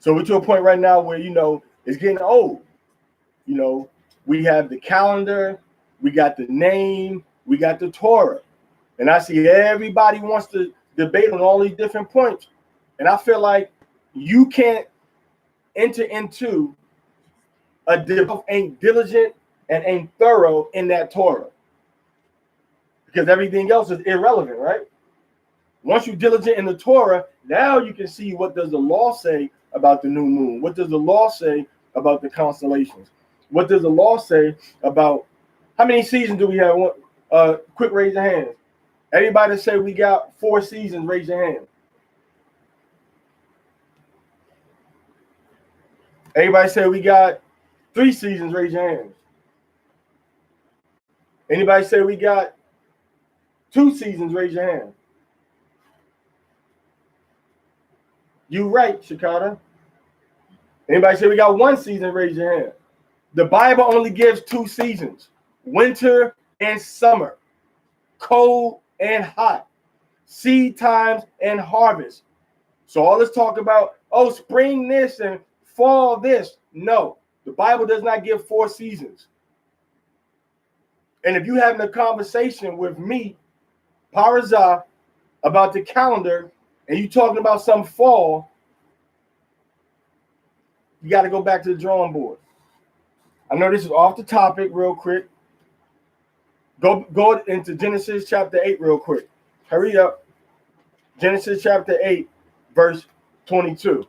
So we're to a point right now where, it's getting old. We have the calendar, we got the name, we got the Torah. And I see everybody wants to debate on all these different points. And I feel like you can't enter into a debate ain't diligent and ain't thorough in that Torah. Because everything else is irrelevant, right? Once you're diligent in the Torah, now you can see what does the law say about the new moon? What does the law say about the constellations? What does the law say about how many seasons do we have? Quick raise your hands. Everybody say we got 4 seasons, raise your hand. Everybody say we got 3 seasons, raise your hands. Anybody say we got 2 seasons, raise your hand. You right, Shakata. Anybody say we got 1 season, raise your hand. The Bible only gives 2 seasons, winter and summer, cold and hot, seed times and harvest. So all this talk about, spring this and fall this. No, the Bible does not give 4 seasons. And if you're having a conversation with me, Parazah, about the calendar, and you talking about some fall, you got to go back to the drawing board. I know this is off the topic real quick. Go into Genesis chapter 8 real quick. Hurry up. Genesis chapter 8, verse 22.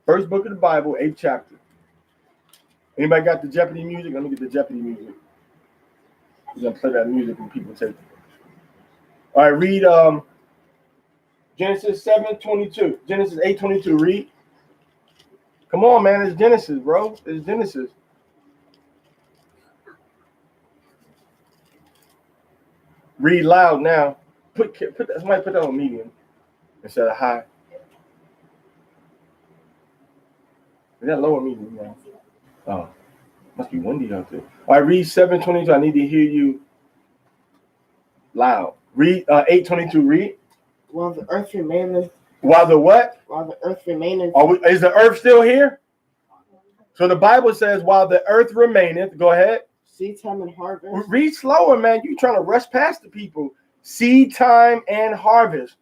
First book of the Bible, 8th chapter. Anybody got the Jeopardy music? Let me get the Jeopardy music. We're going to play that music when people take it. All right, read Genesis 7:22. Genesis 8:22. Read. Come on, man. It's Genesis, bro. It's Genesis. Read loud now. Somebody put that on medium instead of high. Is that low or medium now? Oh, must be windy out there. All right, read 7:22. I need to hear you loud. Read 8:22. Read. While the earth remaineth. While the what? While the earth remaineth. Is the earth still here? So the Bible says, while the earth remaineth, go ahead. Seed time and harvest. Read slower, man. You trying to rush past the people. Seed time and harvest.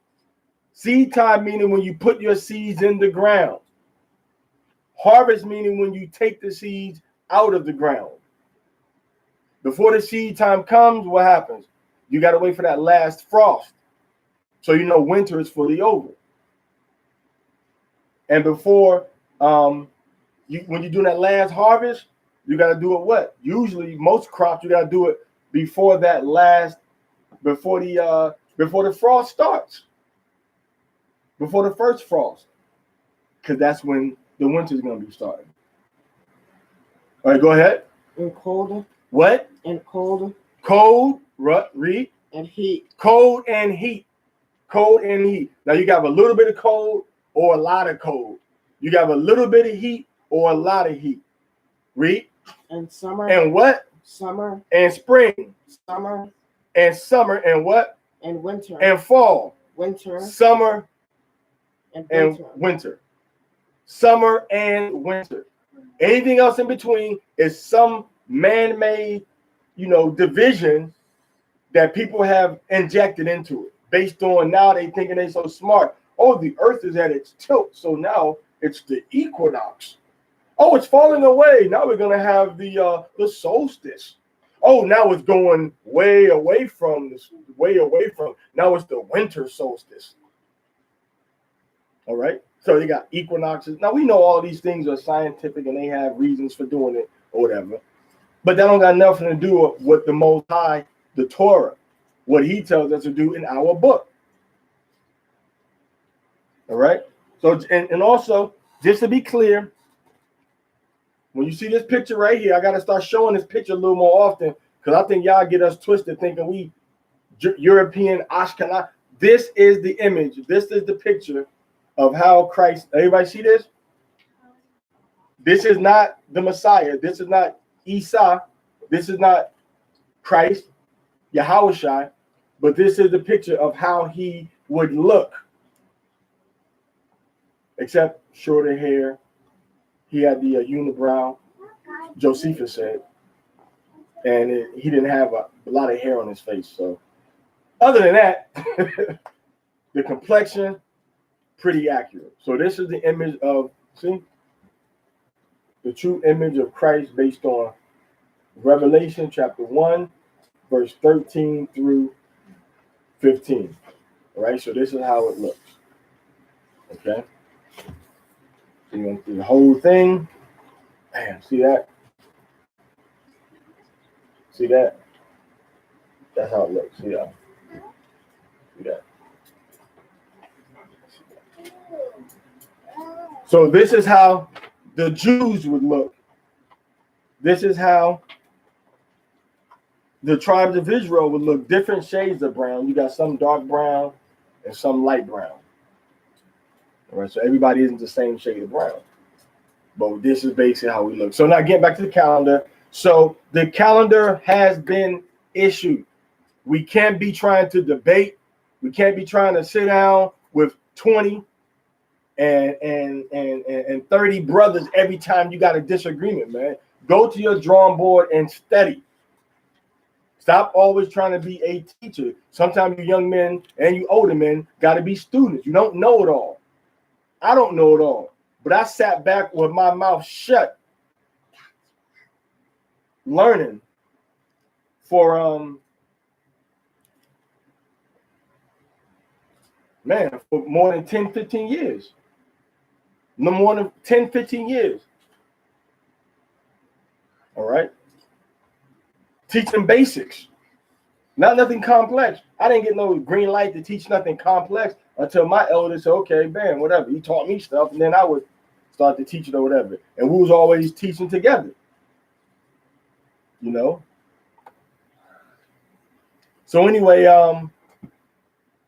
Seed time meaning when you put your seeds in the ground. Harvest meaning when you take the seeds out of the ground. Before the seed time comes, what happens? You got to wait for that last frost. So winter is fully over. And before, when you're doing that last harvest, you got to do it what? Usually, most crops, you got to do it before the frost starts. Before the first frost. Because that's when the winter's going to be starting. All right, go ahead. And cold. What? And cold. Cold, read. And heat. Cold and heat. Cold and heat. Now, you got a little bit of cold or a lot of cold. You got a little bit of heat or a lot of heat. Read. And summer. And what? Summer. And spring. Summer. And summer. And what? And winter. And fall. Winter. Summer. And winter. Summer and winter. Anything else in between is some man-made, division that people have injected into it. Based on now they thinking they so smart. Oh, the earth is at its tilt. So now it's the equinox. Oh, it's falling away. Now we're going to have the solstice. Oh, now it's going way away from this, now it's the winter solstice. All right. So they got equinoxes. Now we know all these things are scientific and they have reasons for doing it or whatever. But that don't got nothing to do with the Most High, the Torah, what he tells us to do in our book. All right. So, and also, just to be clear, when you see this picture right here, I got to start showing this picture a little more often because I think y'all get us twisted thinking we European Ashkenaz. This is the image. This is the picture of how Christ. Everybody see this? This is not the Messiah. This is not Isa. This is not Christ, Yahushua, but this is the picture of how he would look. except shorter hair. He had the unibrow, Josephus said, and he didn't have a lot of hair on his face. So other than that, the complexion, pretty accurate. So this is the image of, see, the true image of Christ based on Revelation chapter 1, verse 13 through 15. All right, so this is how it looks. Okay. So you went through the whole thing. Bam, see that? See that? That's how it looks. See that? See that? So this is how the Jews would look. This is how the tribes of Israel would look. Different shades of brown. You got some dark brown and some light brown. All right, so everybody isn't the same shade of brown. But this is basically how we look. So now getting back to the calendar. So the calendar has been issued. We can't be trying to debate. We can't be trying to sit down with 20 and 30 brothers every time you got a disagreement, man. Go to your drawing board and study. Stop always trying to be a teacher. Sometimes you young men and you older men got to be students. You don't know it all. I don't know it all. But I sat back with my mouth shut, learning for for more than 10, 15 years. No more than 10, 15 years. All right. Teaching basics. Nothing complex. I didn't get no green light to teach nothing complex until my elder said, okay, man, whatever. He taught me stuff, and then I would start to teach it or whatever. And we was always teaching together. You know? So anyway,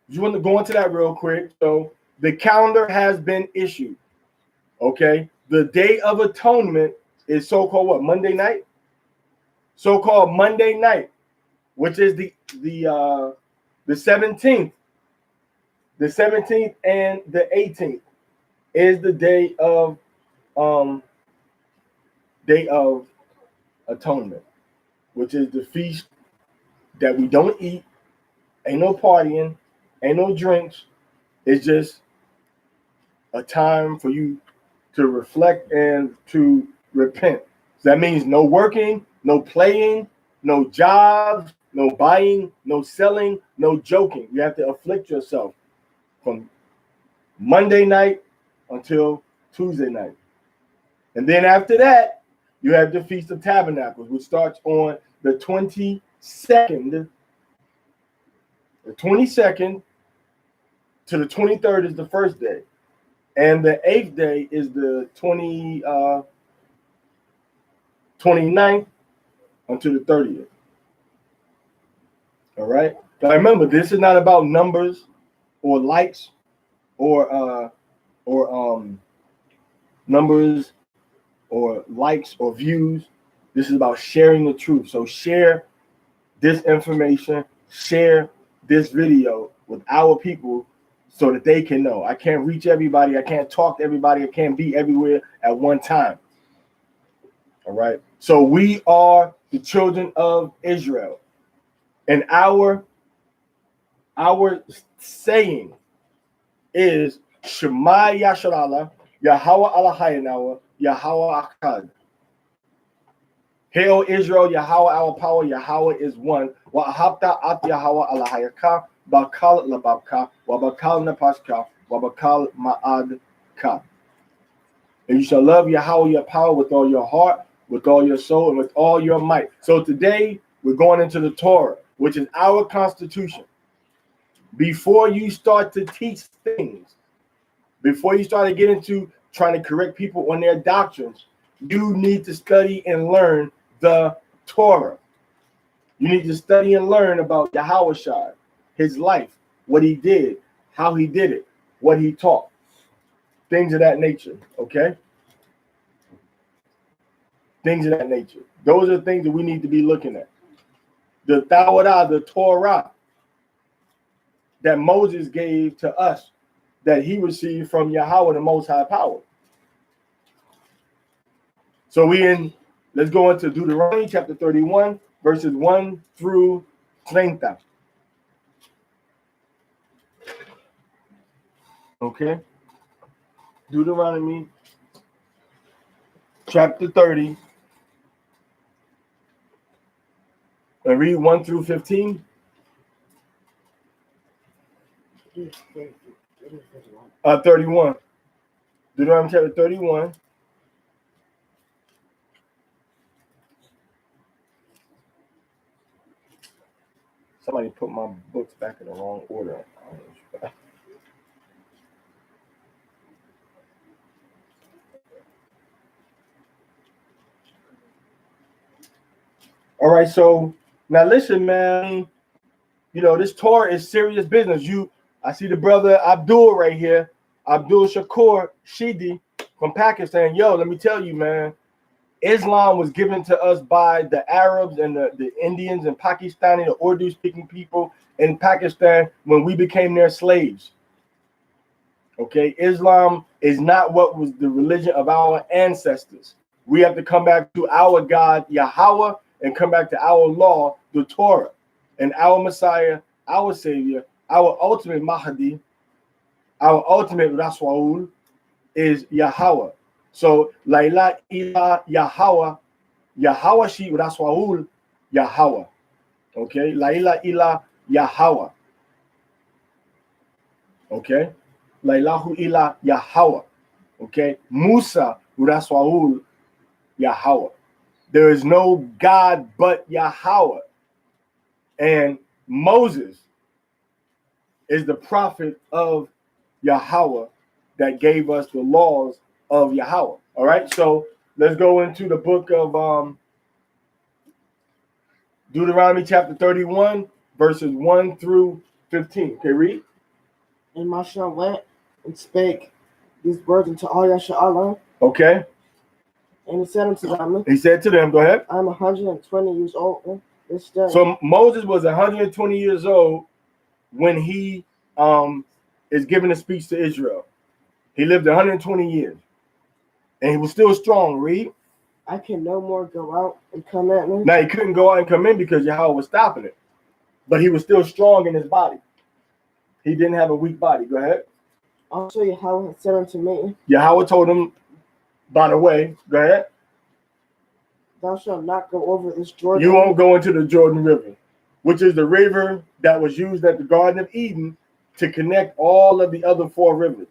just want to go into that real quick. So the calendar has been issued. Okay? The Day of Atonement is so-called what? Monday night? So-called Monday night, which is the 17th. The 17th and the 18th is the Day of Atonement, which is the feast that we don't eat, ain't no partying, ain't no drinks. It's just a time for you to reflect and to repent. So that means no working, no playing, no jobs, no buying, no selling, no joking. You have to afflict yourself from Monday night until Tuesday night. And then after that, you have the Feast of Tabernacles, which starts on the 22nd. The 22nd to the 23rd is the first day. And the 8th day is the 29th until the 30th. All right. Now remember, this is not about numbers or likes or numbers or likes or views. This is about sharing the truth. So share this information, share this video with our people so that they can know. I can't reach everybody. I can't talk to everybody. I can't be everywhere at one time. All right. So we are the children of Israel. And our saying is Shema Yasharallah, Yahweh Eloheinu, Yahweh Akkad. Hail Israel, Yahweh our power, Yahweh is one. Wa'ahabta at Yahweh Elohayaka, Bakal Lababka, Wabakal Napaska, Wabakal Ma'adka. And you shall love Yahweh your power with all your heart, with all your soul, and with all your might. So today we're going into the Torah, which is our constitution. Before you start to teach things, before you start to get into trying to correct people on their doctrines, you need to study and learn the Torah. You need to study and learn about Yahushua, his life, what he did, how he did it, what he taught, things of that nature, okay? Things of that nature. Those are the things that we need to be looking at. The Torah, the Torah that Moses gave to us that he received from Yahweh, the Most High Power. So let's go into Deuteronomy chapter 31, verses 1 through 30. Okay. Deuteronomy chapter 30. And read 1 through 15. It is 31. 31. Deuteronomy chapter 31. Somebody put my books back in the wrong order. All right, so now listen, man. You know, this Torah is serious business. I see the brother Abdul right here, Abdul Shakur Shidi from Pakistan. Yo, let me tell you, man, Islam was given to us by the Arabs and the Indians and Pakistani, the Urdu-speaking people in Pakistan when we became their slaves. Okay, Islam is not what was the religion of our ancestors. We have to come back to our God, Yahweh, and come back to our law, the Torah, and our Messiah, our Savior, our ultimate Mahdi, our ultimate Rasul is Yahweh. So, La ilaha illa Yahweh, Yahweh shi Rasul, Yahweh. Okay, La ilaha illa Yahweh. Okay, La ilaha illa Yahweh. Okay, Musa Rasul, Yahweh. There is no God but Yahweh. And Moses is the prophet of Yahweh that gave us the laws of Yahweh. All right, so let's go into the book of Deuteronomy chapter 31, verses 1 through 15. Okay, read. And Moshe went and spake these words unto all Yasha'Allah. Okay. And he said unto them, He said to them, go ahead. I am 120 years old this day. So Moses was 120 years old when he is giving a speech to Israel. He lived 120 years. And he was still strong. Read. I can no more go out and come at me. Now he couldn't go out and come in because Yahweh was stopping it. But he was still strong in his body. He didn't have a weak body. Go ahead. Also Yahweh had said unto me, Yahweh told him, by the way, go ahead. Thou shalt not go over this Jordan. You won't go into the Jordan River, which is the river that was used at the Garden of Eden to connect all of the other four rivers.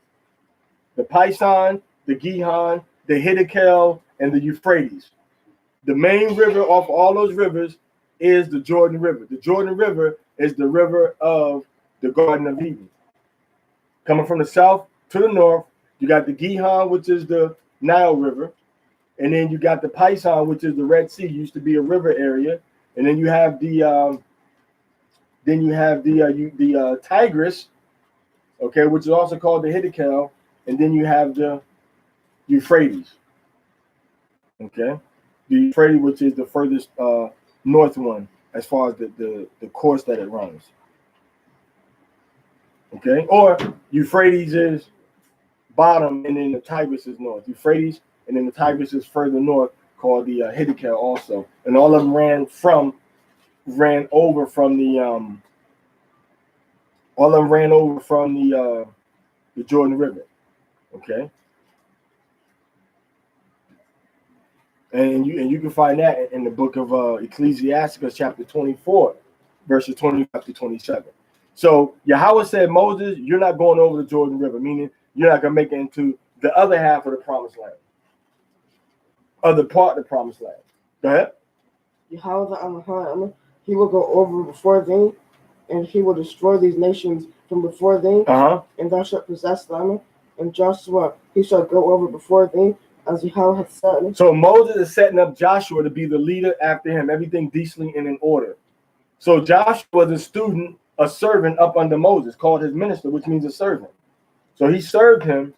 The Pison, the Gihon, the Hiddekel, and the Euphrates. The main river off all those rivers is the Jordan River. The Jordan River is the river of the Garden of Eden. Coming from the south to the north, you got the Gihon, which is the Nile River. And then you got the Pison, which is the Red Sea, used to be a river area. And then you have the Tigris, okay, which is also called the Hiddekel. And then you have the Euphrates, okay, the Euphrates, which is the furthest north one as far as the course that it runs, okay, or Euphrates is bottom and then the Tigris is north. Euphrates and then the Tigris is further north, called the Hiddekel also, and all of them ran over from the Jordan River, okay. And you can find that in the book of Ecclesiastes, chapter 24, verses 25 to 27. So Yahweh said, Moses, you're not going over the Jordan River, meaning you're not going to make it into the other half of the promised land, other part of the promised land. Go ahead. Yahweh the Amaham, he will go over before thee, and he will destroy these nations from before thee, and thou shalt possess them. And Joshua, he shall go over before thee, as Yahweh hath said. So Moses is setting up Joshua to be the leader after him, everything decently and in order. So Joshua was a student, a servant up under Moses, called his minister, which means a servant. So he served him,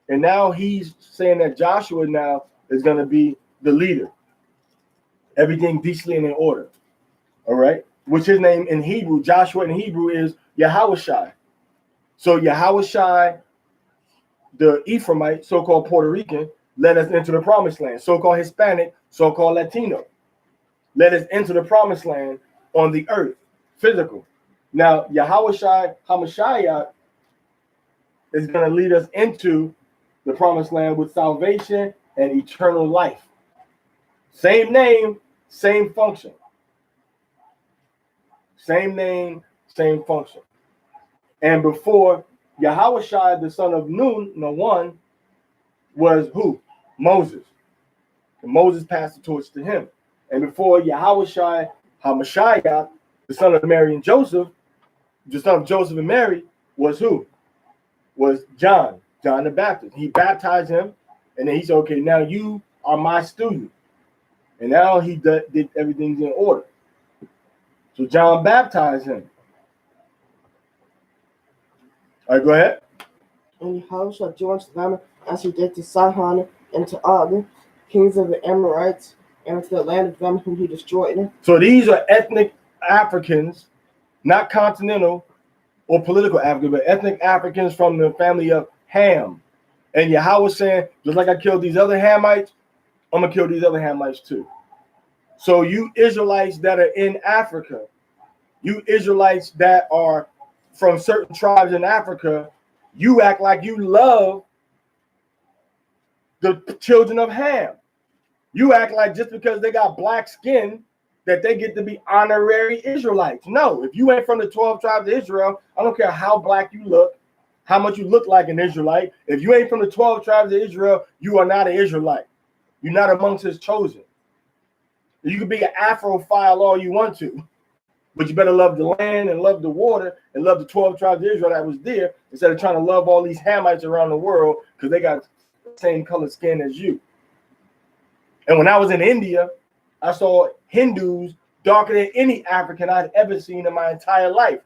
and now he's saying that Joshua now is going to be the leader. Everything decently and in order. All right? Which his name in Hebrew, Joshua in Hebrew is Yahushai. So Yahushai the Ephraimite, so-called Puerto Rican, led us into the promised land. So-called Hispanic, so-called Latino, led us into the promised land on the earth, physical. Now, Yahawashi HaMashiach is going to lead us into the promised land with salvation and eternal life. Same name, same function. Same name, same function. And before Yahawashi, the son of Nun, one, was who? Moses. And Moses passed the torch to him. And before Yahawashi HaMashiach, the son of Mary and Joseph, the son of Joseph and Mary, was who? Was John the Baptist. He baptized him, and then he said, okay, now you are my student. And now he did everything in order. So John baptized him. All right, go ahead. And Yahweh shall do unto them as he did to Sihon and to Og, kings of the Amorites, and to the land of them whom he destroyed. So these are ethnic Africans, not continental or political Africans, but ethnic Africans from the family of Ham. And Yahweh was saying, just like I killed these other Hamites, I'm going to kill these other Hamites too. So you Israelites that are in Africa, you Israelites that are from certain tribes in Africa, you act like you love the children of Ham. You act like just because they got black skin that they get to be honorary Israelites. No, if you ain't from the 12 tribes of Israel, I don't care how black you look, how much you look like an Israelite. If you ain't from the 12 tribes of Israel, you are not an Israelite. You're not amongst his chosen. You can be an Afrophile all you want to, but you better love the land and love the water and love the 12 tribes of Israel that was there instead of trying to love all these Hamites around the world because they got the same color skin as you. And when I was in India, I saw Hindus darker than any African I'd ever seen in my entire life.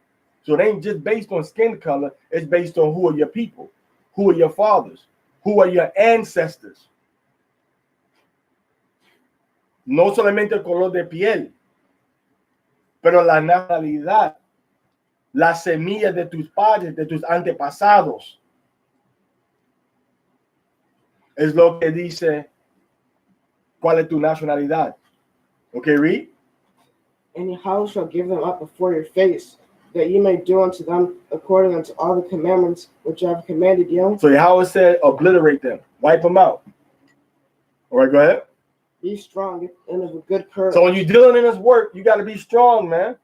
So it ain't just based on skin color. It's based on who are your people, who are your fathers, who are your ancestors. No solamente el color de piel, pero la nacionalidad, la semilla de tus padres, de tus antepasados. Es lo que dice cuál es tu nacionalidad. Okay, read. And Yahweh shall give them up before your face, that ye may do unto them according unto all the commandments which I have commanded you. So Yahweh said, obliterate them, wipe them out. All right, go ahead. Be strong and of a good courage. So when you're dealing in this work, you got to be strong, man.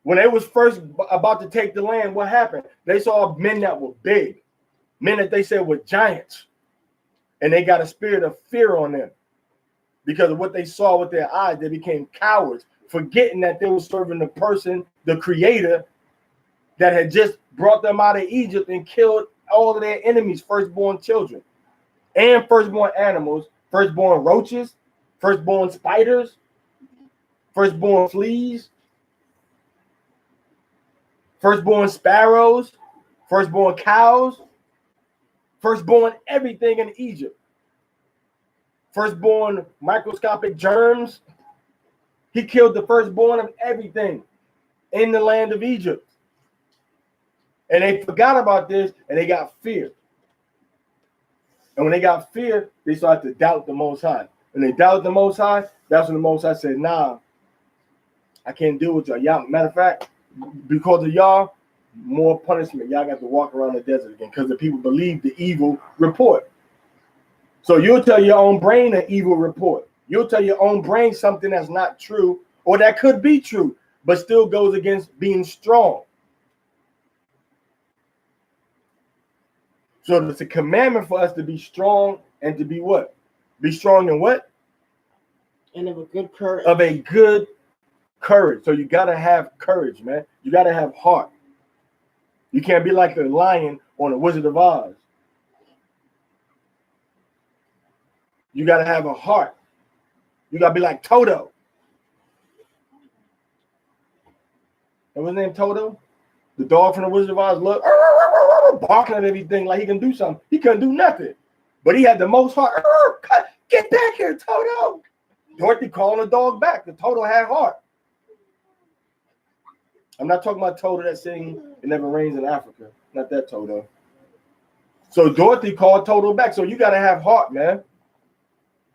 When they was first about to take the land, what happened? They saw men that were big, men that they said were giants, and they got a spirit of fear on them because of what they saw with their eyes. They became cowards, forgetting that they were serving the person, the creator, that had just brought them out of Egypt and killed all of their enemies, firstborn children and firstborn animals, firstborn roaches, firstborn spiders, firstborn fleas, firstborn sparrows, firstborn cows, firstborn everything in Egypt, firstborn microscopic germs. He killed the firstborn of everything in the land of Egypt. And they forgot about this and they got fear. And when they got fear, they started to doubt the Most High. When they doubted the Most High, that's when the Most High said, nah, I can't deal with y'all. Matter of fact, because of y'all, more punishment. Y'all got to walk around the desert again because the people believe the evil report. So you'll tell your own brain an evil report. You'll tell your own brain something that's not true or that could be true, but still goes against being strong. So it's a commandment for us to be strong and to be what? Be strong in what? And of a good courage. Of a good courage. So you got to have courage, man. You got to have heart. You can't be like the lion on the Wizard of Oz. You got to have a heart. You got to be like Toto. And what's his name, Toto? The dog from the Wizard of Oz, look, barking at everything like he can do something. He couldn't do nothing. But he had the most heart. Get back here, Toto. Dorothy calling the dog back. The Toto had heart. I'm not talking about Toto that sing It Never Rains in Africa. Not that Toto. So Dorothy called Toto back. So you got to have heart, man.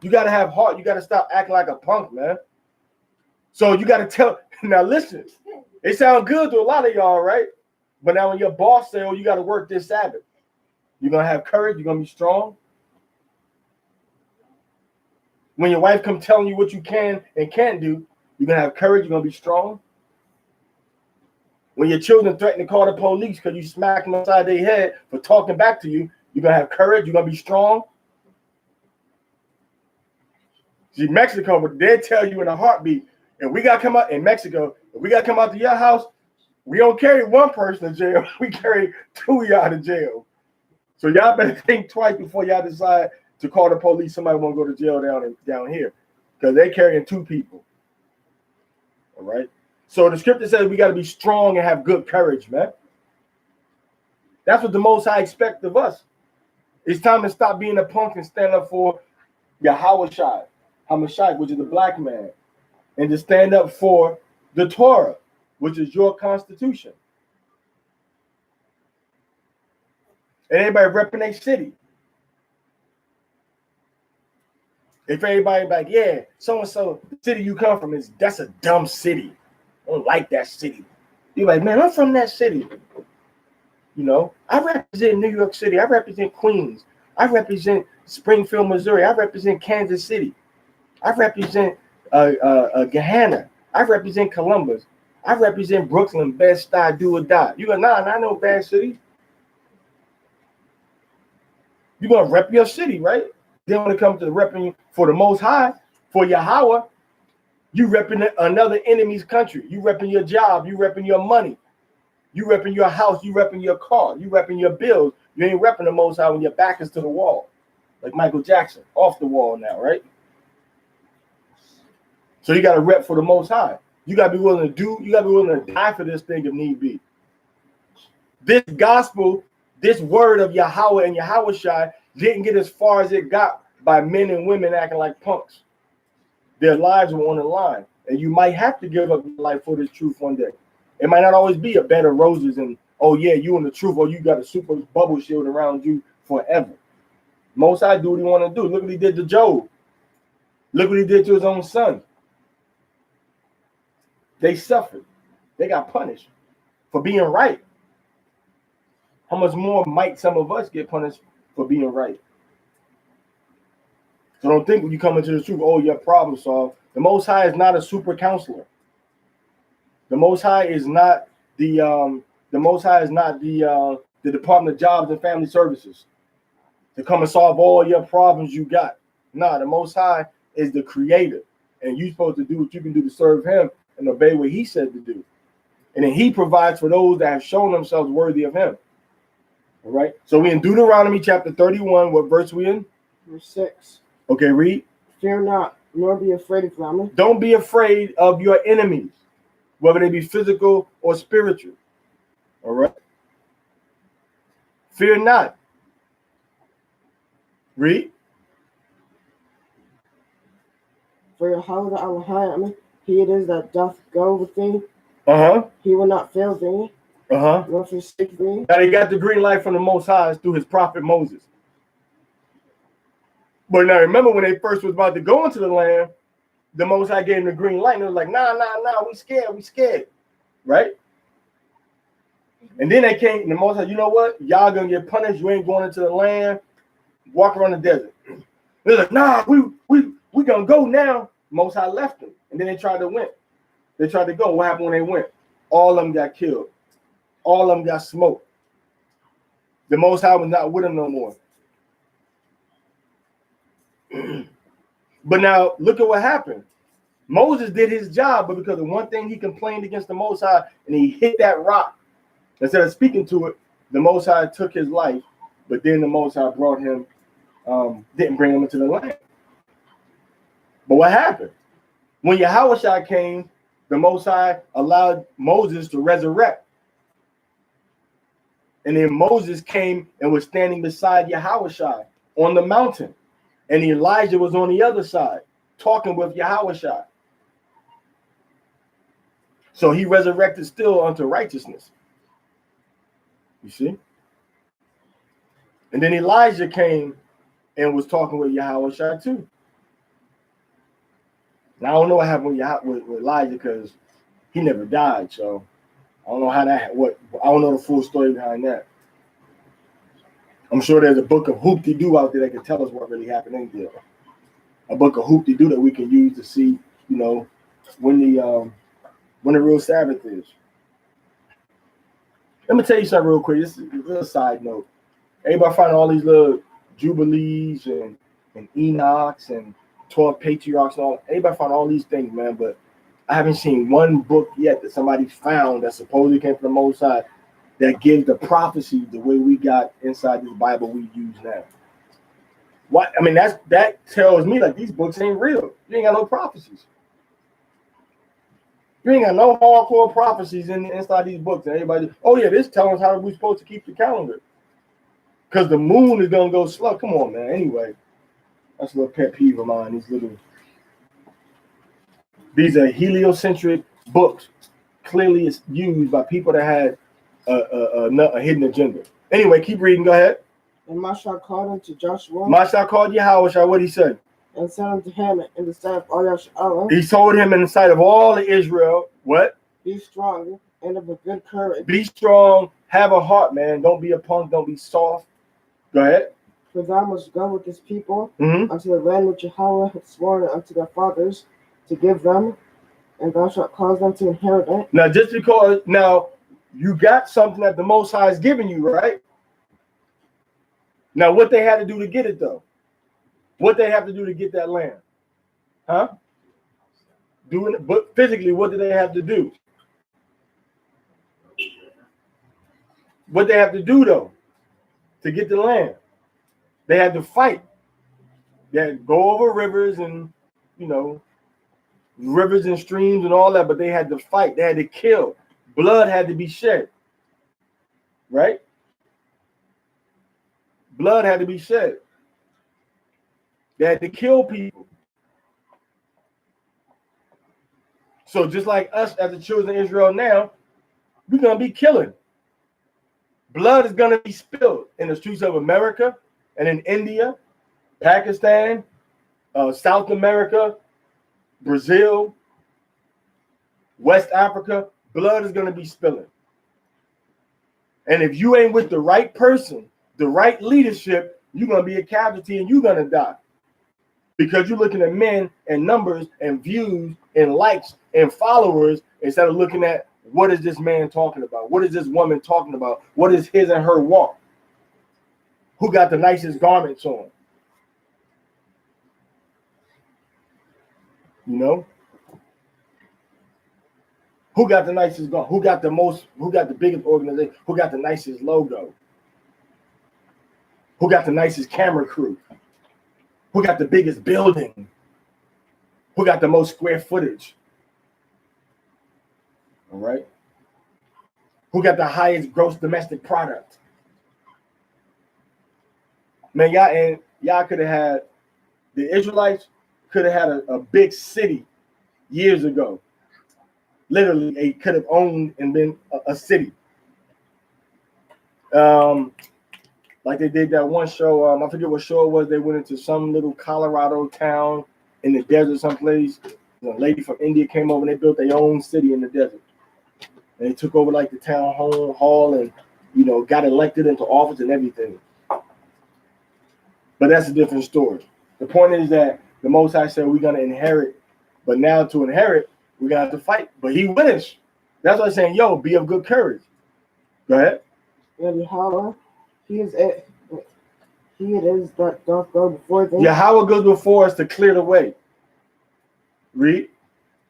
You got to have heart. You got to stop acting like a punk, man. So you got to tell. Now listen, it sounds good to a lot of y'all, right? But now when your boss say, oh, you got to work this Sabbath, you're going to have courage. You're going to be strong. When your wife come telling you what you can and can't do, you're going to have courage. You're going to be strong. When your children threaten to call the police because you smack them upside their head for talking back to you, you're going to have courage. You're going to be strong. See, Mexico, but they'll tell you in a heartbeat, if we got to come out in Mexico, if we got to come out to your house, we don't carry one person to jail. We carry 2 of y'all to jail. So y'all better think twice before y'all decide to call the police. Somebody want to go to jail down here because they're carrying 2 people. All right. So the scripture says we got to be strong and have good courage, man. That's what the Most High expects of us. It's time to stop being a punk and stand up for Yahweh Hamashiach, which is the black man, and to stand up for the Torah, which is your constitution. And everybody repping their city. If everybody like, yeah, so-and-so, the city you come from, that's a dumb city. I don't like that city. You're like, man, I'm from that city. You know, I represent New York City. I represent Queens. I represent Springfield, Missouri. I represent Kansas City. I represent Gahanna. I represent Columbus. I represent Brooklyn, Bed-Stuy, do or die. You go, nah, I know bad city. You're going to rep your city, right? Then when it comes to repping for the Most High, for Yahweh, you repping another enemy's country. You repping your job. You repping your money. You repping your house. You repping your car. You repping your bills. You ain't repping the Most High when your back is to the wall. Like Michael Jackson, off the wall now, right? So you got to rep for the Most High. You got to be willing to do, you got to be willing to die for this thing if need be. This gospel, this word of Yahweh and Yahushua didn't get as far as it got by men and women acting like punks. Their lives were on the line. And you might have to give up your life for this truth one day. It might not always be a bed of roses and, oh yeah, you in the truth, or you got a super bubble shield around you forever. Most High do what he want to do. Look what he did to Job. Look what he did to his own son. They suffered. They got punished for being right. How much more might some of us get punished for being right? So don't think when you come into the truth, oh, your problem solved. The Most High is not a super counselor. The Most High is not the Department of Jobs and Family Services to come and solve all your problems you got. Nah, the Most High is the creator, and you're supposed to do what you can do to serve him and obey what he said to do. And then he provides for those that have shown themselves worthy of him. All right. So we in Deuteronomy chapter 31. What verse we in? Verse 6. Okay, read. Fear not, nor be afraid of them. Don't be afraid of your enemies, whether they be physical or spiritual. All right. Fear not. Read. For Yahweh the Elohim, he it is that doth go with thee. He will not fail thee. Nor forsake thee. Now they got the green light from the Most High through his prophet Moses. But now remember when they first was about to go into the land, the Most High gave them the green light, and it was like, nah, we scared, right? And then they came, and the Most High, you know what? Y'all gonna get punished. You ain't going into the land. Walk around the desert. They're like, nah, we gonna go now. Most High left them, and then they tried to win. They tried to go. What happened when they went? All of them got killed. All of them got smoked. The Most High was not with them no more. But now look at what happened. Moses did his job, but because of one thing he complained against the Most High, and he hit that rock. Instead of speaking to it, the Most High took his life, but then the Most High brought him, didn't bring him into the land. But what happened? When Yahweh came, the Most High allowed Moses to resurrect. And then Moses came and was standing beside Yahweh on the mountain. And Elijah was on the other side, talking with Yahweh. So he resurrected still unto righteousness. You see? And then Elijah came and was talking with Yahweh too. Now I don't know what happened with Elijah because he never died. So I don't know how that. I don't know the full story behind that. I'm sure there's a book of hoop-de-doo out there that can tell us what really happened in there. A book of hoop-de-doo that we can use to see, when the real Sabbath is. Let me tell you something real quick. This is a little side note. Everybody find all these little Jubilees and Enochs and 12 patriarchs and all. Everybody find all these things, man. But I haven't seen one book yet that somebody found that supposedly came from the Most High that gives the prophecy the way we got inside this Bible we use now. What I mean, that tells me like these books ain't real. You ain't got no prophecies. You ain't got no hardcore prophecies inside these books. And everybody, oh yeah, this tells us how we're supposed to keep the calendar. Because the moon is gonna go slow. Come on, man. Anyway, that's a little pet peeve of mine. These are heliocentric books, clearly it's used by people that had a hidden agenda. Anyway, keep reading. Go ahead. And Masha called unto Joshua. Masha called Yahweh. What did he say? And said unto him in the sight of all Yahweh. He told him in the sight of all of Israel, what? Be strong and of a good courage. Be strong. Have a heart, man. Don't be a punk. Don't be soft. Go ahead. For thou must go with this people unto the land which Yahweh had sworn unto their fathers to give them, and thou shalt cause them to inherit it. Now, just because you got something that the Most High is giving you, right? Now, what they had to do to get it, though? What they have to do to get that land? Huh? Doing it, but physically, what do they have to do? What they have to do, though, to get the land? They had to fight. They had to go over rivers and, rivers and streams and all that, but they had to fight. They had to kill. Blood had to be shed. Right? Blood had to be shed. They had to kill people. So just like us as the children of Israel now, we're going to be killing. Blood is going to be spilled in the streets of America and in India, Pakistan, South America, Brazil, West Africa. Blood is going to be spilling. And if you ain't with the right person, the right leadership, you're going to be a casualty and you're going to die. Because you're looking at men and numbers and views and likes and followers instead of looking at what is this man talking about? What is this woman talking about? What is his and her walk? Who got the nicest garments on? Who got the nicest garment? Who got the biggest organization? Who got the nicest logo? Who got the nicest camera crew? Who got the biggest building? Who got the most square footage? All right. Who got the highest gross domestic product? Man, y'all could have had, the Israelites could have had a big city years ago. Literally, they could have owned and been a city. Like they did that one show, I forget what show it was. They went into some little Colorado town in the desert someplace. A lady from India came over and they built their own city in the desert. And they took over like the town hall and, got elected into office and everything. But that's a different story. The point is that the Most High said we're going to inherit. But now to inherit, we're going to have to fight. But he wins. That's why I'm saying, be of good courage. Go ahead. Yahweh, he it is that doth go before thee. Yahweh goes before us to clear the way. Read.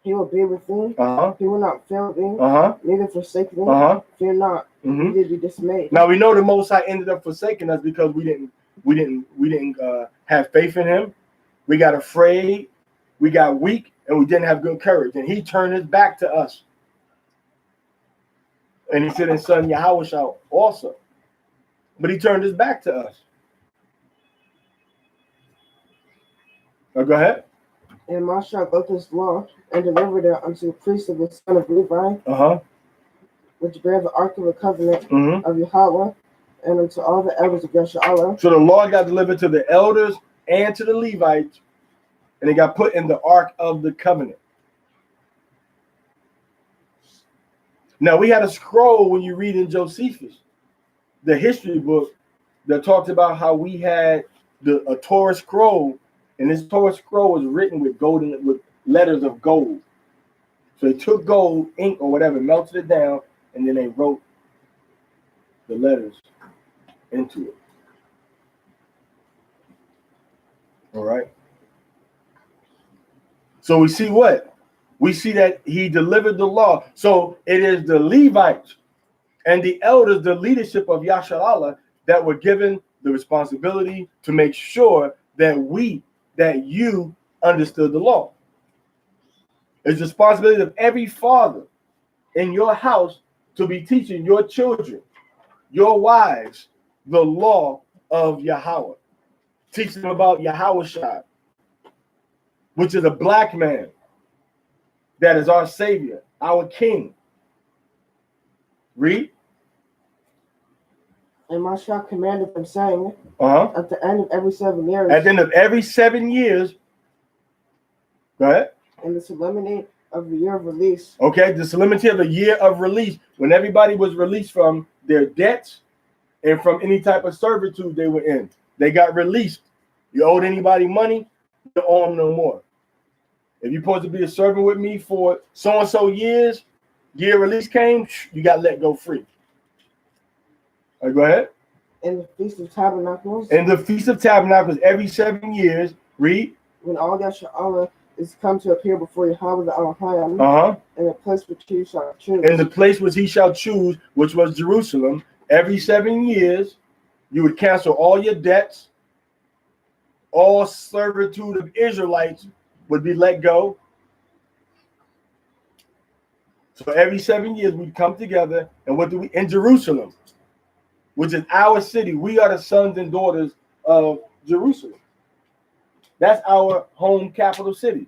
He will be with thee. He will not fail thee. Neither forsake thee. Fear not. Neither be dismayed. Now we know the Most High ended up forsaking us because we didn't have faith in him. We got afraid. We got weak, and we didn't have good courage. And he turned his back to us. And he said, "In son Yahweh shall also." But he turned his back to us. Go ahead. And Masha wrote this law and delivered it unto the priest of the son of Levi, which bear the ark of the covenant of Yahweh, and unto all the elders of Yasharallah. So the law got delivered to the elders and to the Levites, and it got put in the Ark of the Covenant. Now, we had a scroll when you read in Josephus, the history book, that talks about how we had a Torah scroll, and this Torah scroll was written with letters of gold. So they took gold, ink, or whatever, melted it down, and then they wrote the letters into it. All right. So we see what? We see that he delivered the law. So it is the Levites and the elders, the leadership of Yasharallah, that were given the responsibility to make sure that you understood the law. It's the responsibility of every father in your house to be teaching your children, your wives, the law of Yahweh. Teach them about Yahushua, which is a black man that is our Savior, our King. Read. And Moshe commanded them, saying, At the end of every 7 years. At the end of every 7 years. Go ahead. In the solemnity of the year of release. Okay, the solemnity of the year of release, when everybody was released from their debts and from any type of servitude they were in. They got released. You owed anybody money, you don't owe them no more. If you're supposed to be a servant with me for so-and-so years, year release came, you got let go free. All right, go ahead. In the Feast of Tabernacles. In the Feast of Tabernacles, every 7 years, read. When all Yasharallah is come to appear before Yahweh the Elohim, in the place which he shall choose. In the place which he shall choose, which was Jerusalem, every 7 years, you would cancel all your debts. All servitude of Israelites would be let go. So every 7 years we'd come together, and what do we in Jerusalem, which is our city? We are the sons and daughters of Jerusalem. That's our home capital city.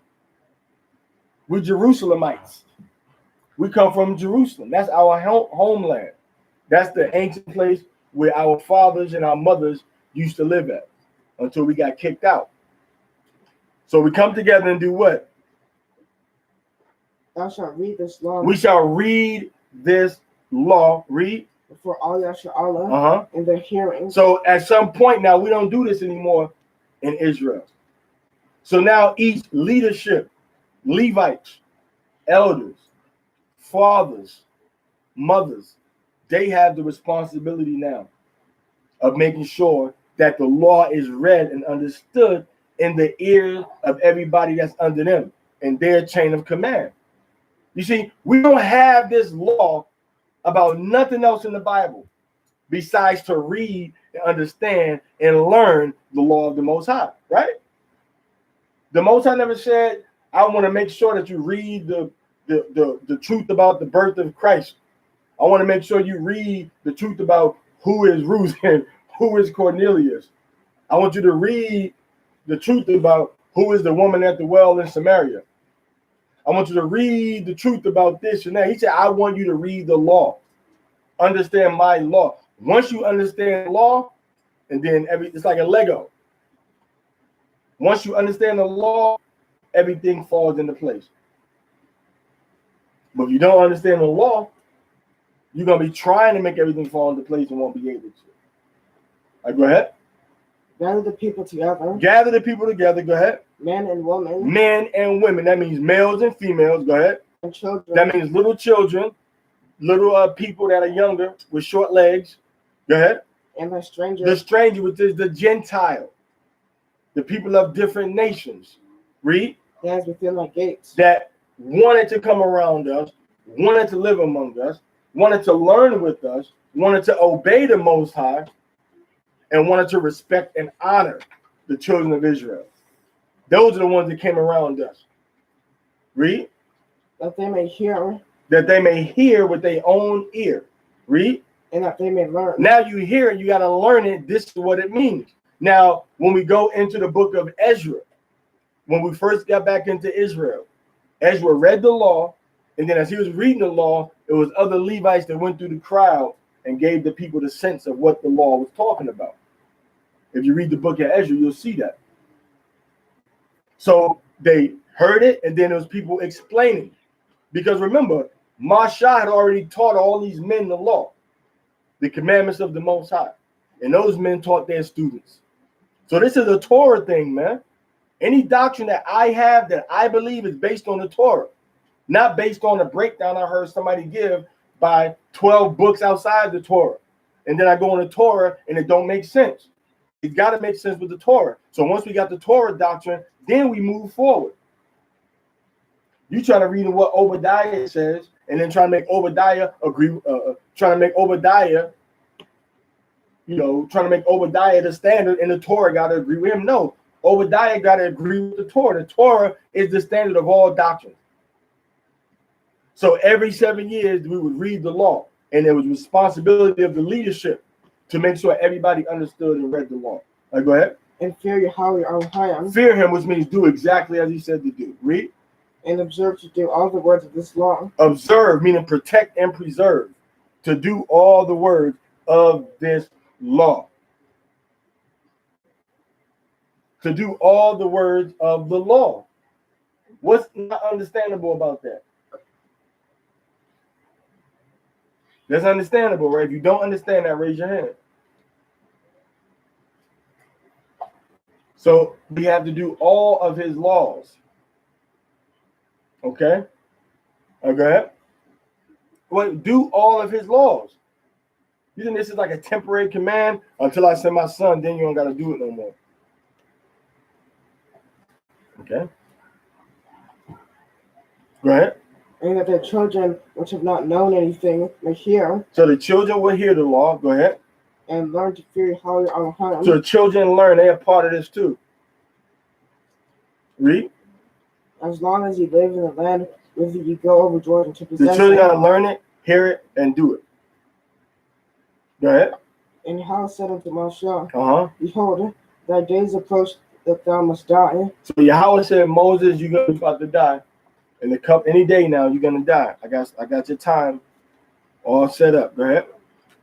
We're Jerusalemites. We come from Jerusalem. That's our homeland. That's the ancient place where our fathers and our mothers used to live at until we got kicked out. So we come together and do what? Thou shalt read this law. We shall read this law. Read. For all Yasharallah in their hearing. So at some point now, we don't do this anymore in Israel. So now each leadership, Levites, elders, fathers, mothers, they have the responsibility now of making sure that the law is read and understood in the ears of everybody that's under them in their chain of command. You see, we don't have this law about nothing else in the Bible besides to read and understand and learn the law of the Most High, right? The Most High never said, I want to make sure that you read the truth about the birth of Christ. I want to make sure you read the truth about who is Ruth and who is Cornelius. I want you to read the truth about who is the woman at the well in Samaria. I want you to read the truth about this and that. He said, I want you to read the law. Understand my law. Once you understand law, and then it's like a Lego. Once you understand the law, everything falls into place. But if you don't understand the law, you're going to be trying to make everything fall into place and won't be able to. All right, go ahead. Gather the people together. Gather the people together. Go ahead. Men and women. Men and women. That means males and females. Go ahead. And children. That means little children, little people that are younger with short legs. Go ahead. And the stranger. The stranger, which is the Gentile. The people of different nations. Read. That is within my gates. That wanted to come around us, wanted to live among us, wanted to learn with us, wanted to obey the Most High, and wanted to respect and honor the children of Israel. Those are the ones that came around us. Read. That they may hear. That they may hear with their own ear. Read. And that they may learn. Now you hear it, you got to learn it. This is what it means. Now, when we go into the book of Ezra, when we first got back into Israel, Ezra read the law, and then as he was reading the law, it was other Levites that went through the crowd and gave the people the sense of what the law was talking about. If you read the book of Ezra, you'll see that. So they heard it, and then there was people explaining. Because remember, Moshe had already taught all these men the law, the commandments of the Most High. And those men taught their students. So this is a Torah thing, man. Any doctrine that I have that I believe is based on the Torah, not based on a breakdown I heard somebody give by 12 books outside the Torah. And then I go on the Torah and it don't make sense. It's got to make sense with the Torah. So once we got the Torah doctrine, then we move forward. You trying to read what Obadiah says, and then trying to make Obadiah agree, trying to make Obadiah, trying to make Obadiah the standard, and the Torah got to agree with him. No, Obadiah got to agree with the Torah. The Torah is the standard of all doctrine. So every 7 years, we would read the law, and it was responsibility of the leadership to make sure everybody understood and read the law. Go ahead. And fear Yahweh our Elohim. Fear him, which means do exactly as he said to do. Read. And observe to do all the words of this law. Observe, meaning protect and preserve. To do all the words of this law. To do all the words of the law. What's not understandable about that? That's understandable, right? If you don't understand that, raise your hand. So we have to do all of his laws. Okay? Okay? Well, do all of his laws. You think this is like a temporary command? Until I send my son, then you don't got to do it no more. Okay? Go ahead. And that their children, which have not known anything, may hear. So the children will hear the law. Go ahead. And learn to fear Yahweh our Elohim. So the children learn. They are part of this too. Read. As long as you live in the land whither you go over Jordan to possess it. The children got to learn it, hear it, and do it. Go ahead. And Yahweh said unto Moshe, Behold, thy days approach that thou must die. So Yahweh said, Moses, you're about to die. In the cup, any day now, you're gonna die. I got your time all set up. Go ahead.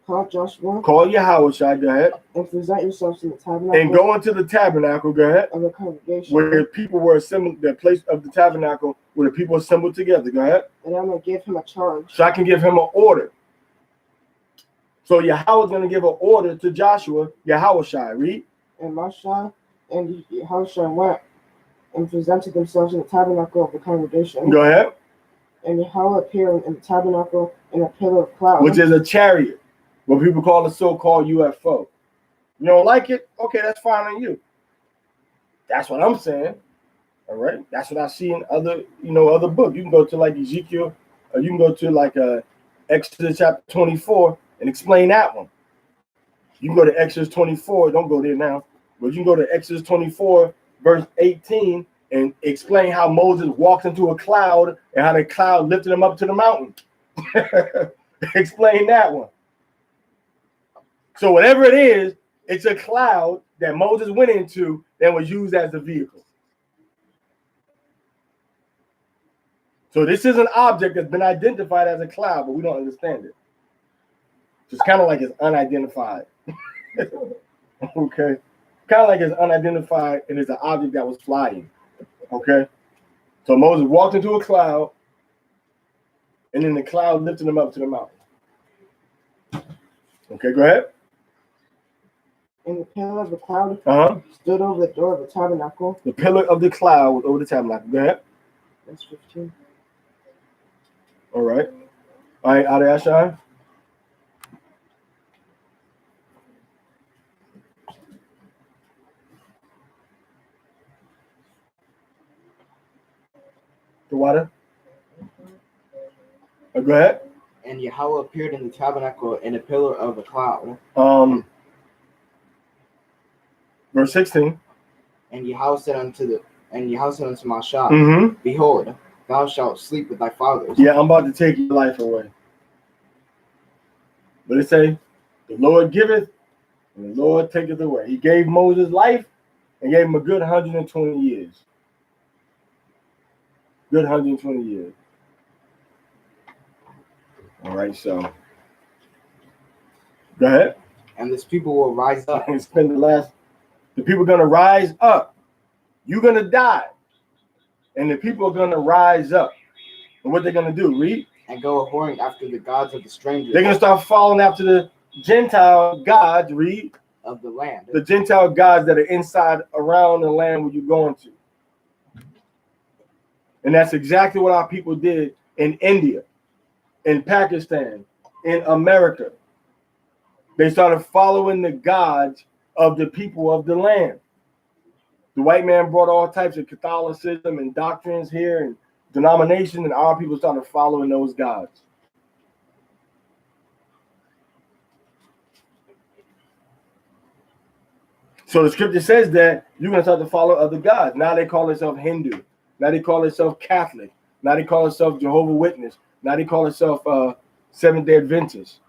Call Joshua. Call Yahweh, Shai. Go ahead. And present yourselves in the tabernacle. And go into the tabernacle. Go ahead. Of the congregation. Where people were assembled, the place of the tabernacle where the people assembled together. Go ahead. And I'm gonna give him a charge. So I can give him an order. So Yahweh's gonna give an order to Joshua. Yahweh Shai. Read. And Moshe and Yahweh went and presented themselves in the tabernacle of the congregation. Go ahead. And Yahweh appeared in the tabernacle in a pillar of cloud. Which is a chariot. What people call a so-called UFO. You don't like it? Okay, that's fine on you. That's what I'm saying. All right. That's what I see in other books. You can go to like Ezekiel, or you can go to like Exodus chapter 24 and explain that one. You can go to Exodus 24. Don't go there now. But you can go to Exodus 24, verse 18, and explain how Moses walked into a cloud and how the cloud lifted him up to the mountain. Explain that one. So whatever it is, it's a cloud that Moses went into that was used as the vehicle. So this is an object that's been identified as a cloud, but we don't understand it. It's kind of like it's unidentified. Okay. Kind of like it's unidentified and it's an object that was flying. Okay. So Moses walked into a cloud and then the cloud lifted him up to the mountain. Okay, go ahead. And the pillar of the cloud stood over the door of the tabernacle. The pillar of the cloud was over the tabernacle. Go ahead. That's 15. All right. All right, Adashai. The water. Go ahead. And Yahweh appeared in the tabernacle in a pillar of a cloud. Verse 16. And Yahweh said unto Moshe, Behold, thou shalt sleep with thy fathers. Yeah, I'm about to take your life away. But it say, the Lord giveth, and the Lord taketh away. He gave Moses life and gave him a good 120 years. Good 120 years. All right, so Go ahead. And this people will rise up. And spend the people are going to rise up. You're going to die. And the people are going to rise up. And what they're going to do, read? And go a-whoring after the gods of the strangers. They're going to start following after the Gentile gods, read? Of the land. The Gentile gods that are inside, around the land where you're going to. And that's exactly what our people did in India, in Pakistan, in America. They started following the gods of the people of the land. The white man brought all types of Catholicism and doctrines here and denomination, and our people started following those gods. So the scripture says that you're going to start to follow other gods. Now they call themselves Hindu. Now they call themselves Catholic. Now they call themselves Jehovah's Witness. Now they call themselves Seventh-day Adventists.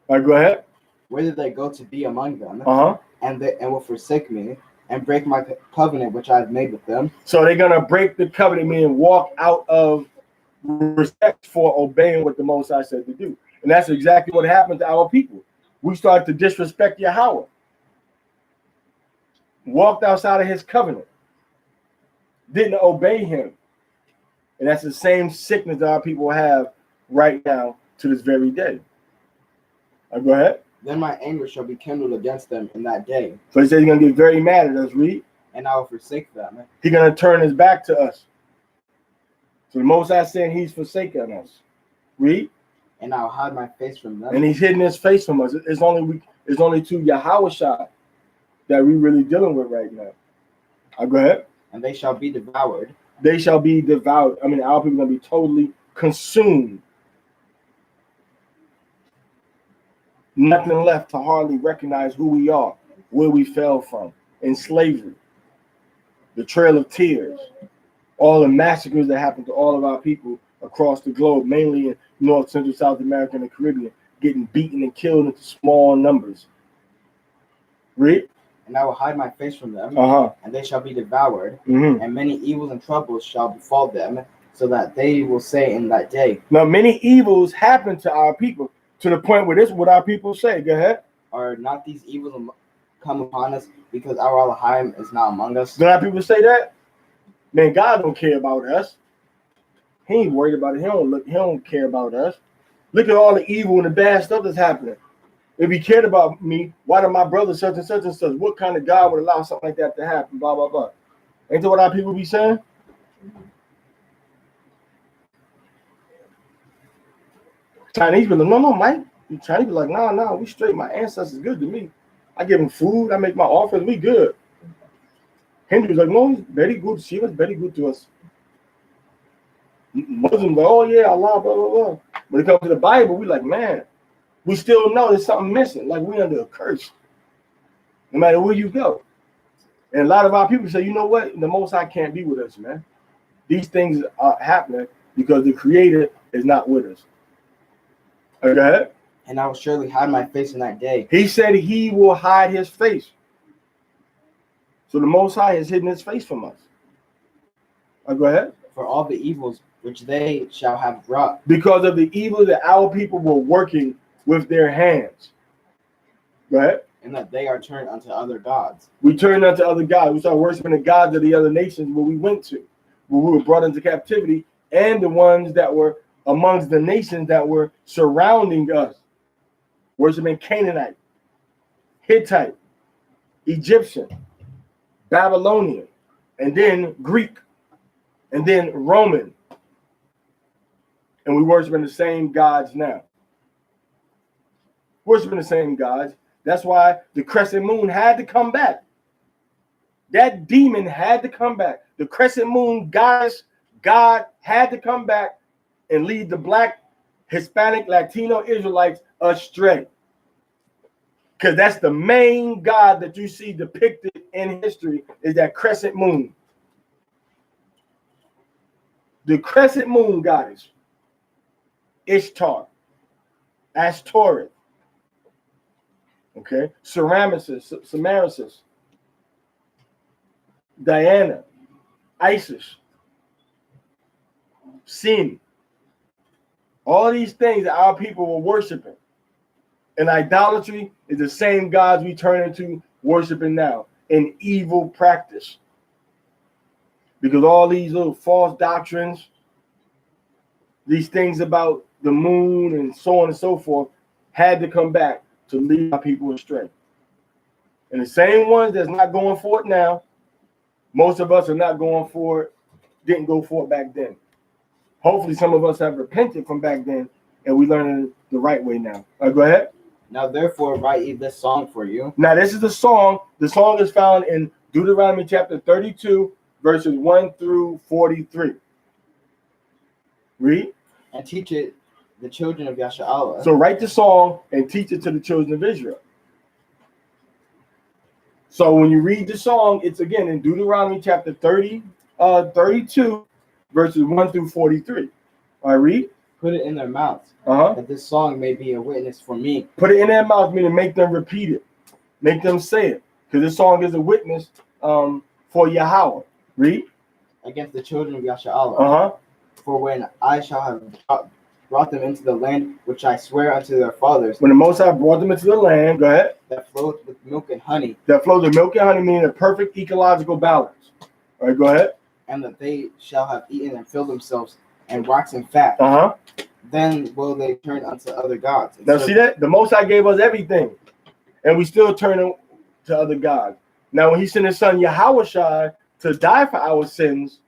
All right, go ahead. Where did they go to be among them? And will forsake me and break my covenant which I have made with them. So they're going to break the covenant, meaning walk out of respect for obeying what the Most High said to do. And that's exactly what happened to our people. We started to disrespect Yahweh. Walked outside of his covenant. Didn't obey him. And that's the same sickness that our people have right now to this very day. Go ahead. Then my anger shall be kindled against them in that day. So he says he's going to get very mad at us, read. And I will forsake them. He's going to turn his back to us. So the Most High saying he's forsaken us. Read. And I'll hide my face from them. And he's hidden his face from us. It's only to Yahweh that we really dealing with right now. Go ahead. And they shall be devoured. They shall be devoured. I mean, our people are going to be totally consumed. Nothing left to hardly recognize who we are, where we fell from, in slavery, the Trail of Tears, all the massacres that happened to all of our people across the globe, mainly in North, Central, South America, and the Caribbean, getting beaten and killed into small numbers. Read. And I will hide my face from them, and they shall be devoured, and many evils and troubles shall befall them, so that they will say in that day. Now, many evils happen to our people, to the point where this is what our people say. Go ahead. Are not these evils come upon us because our Elohim is not among us? Do our people say that? Man, God don't care about us. He ain't worried about it. He don't care about us. Look at all the evil and the bad stuff that's happening. If he cared about me, why did my brother such and such and such? What kind of God would allow something like that to happen? Blah, blah, blah. Ain't that what our people be saying? Chinese be like, no, Mike. Chinese be like, no, we straight. My ancestors good to me. I give them food. I make my offerings. We good. Hindus like, no, very good. She was very good to us. Muslims like, oh yeah, Allah, blah, blah, blah. When it comes to the Bible, we like, man, we still know there's something missing. Like we under a curse. No matter where you go. And a lot of our people say, you know what? The Most High can't be with us, man. These things are happening because the Creator is not with us. Go ahead. And I will surely hide my face in that day. He said he will hide his face. So the Most High has hidden his face from us. Go ahead. For all the evils which they shall have wrought. Because of the evil that our people were working with their hands. Go ahead. And that they are turned unto other gods. We turned unto other gods. We started worshiping the gods of the other nations where we went to, where we were brought into captivity, and the ones that were amongst the nations that were surrounding us. Worshiping Canaanite, Hittite, Egyptian, Babylonian, and then Greek, and then Roman. And we worshiping the same gods now. Worshiping the same gods. That's why the crescent moon had to come back. That demon had to come back. The crescent moon goddess, God had to come back and lead the Black, Hispanic, Latino Israelites astray. Because that's the main God that you see depicted in history is that crescent moon. The crescent moon goddess, Ishtar, Ashtoreth, okay, Semiramis, Diana, Isis, Sin. All these things that our people were worshiping And idolatry is the same gods we turn into worshiping now, an evil practice. Because all these little false doctrines, these things about the moon and so on and so forth, had to come back to lead our people astray. And the same ones that's not going for it now, most of us are not going for it, didn't go for it back then. Hopefully some of us have repented from back then and we learn it the right way now. All right, go ahead. Now therefore write this song for you. Now this is the song. The song is found in Deuteronomy chapter 32, verses 1 through 43. Read. And teach it the children of Yasha'Allah. So write the song and teach it to the children of Israel. So when you read the song, it's again in Deuteronomy chapter 32, verses 1 through 43. All right, read. Put it in their mouths, that this song may be a witness for me. Put it in their mouth, meaning make them repeat it. Make them say it. Because this song is a witness for Yahweh. Read. Against the children of Yasha'Allah. For when I shall have brought them into the land which I swear unto their fathers. When the Most High brought them into the land, go ahead. That flows with milk and honey. That flows with milk and honey, meaning a perfect ecological balance. All right, go ahead. And that they shall have eaten and filled themselves and waxen fat. Then will they turn unto other gods. Now see that? The Most High gave us everything. And we still turn to other gods. Now when he sent his son Yahushua to die for our sins,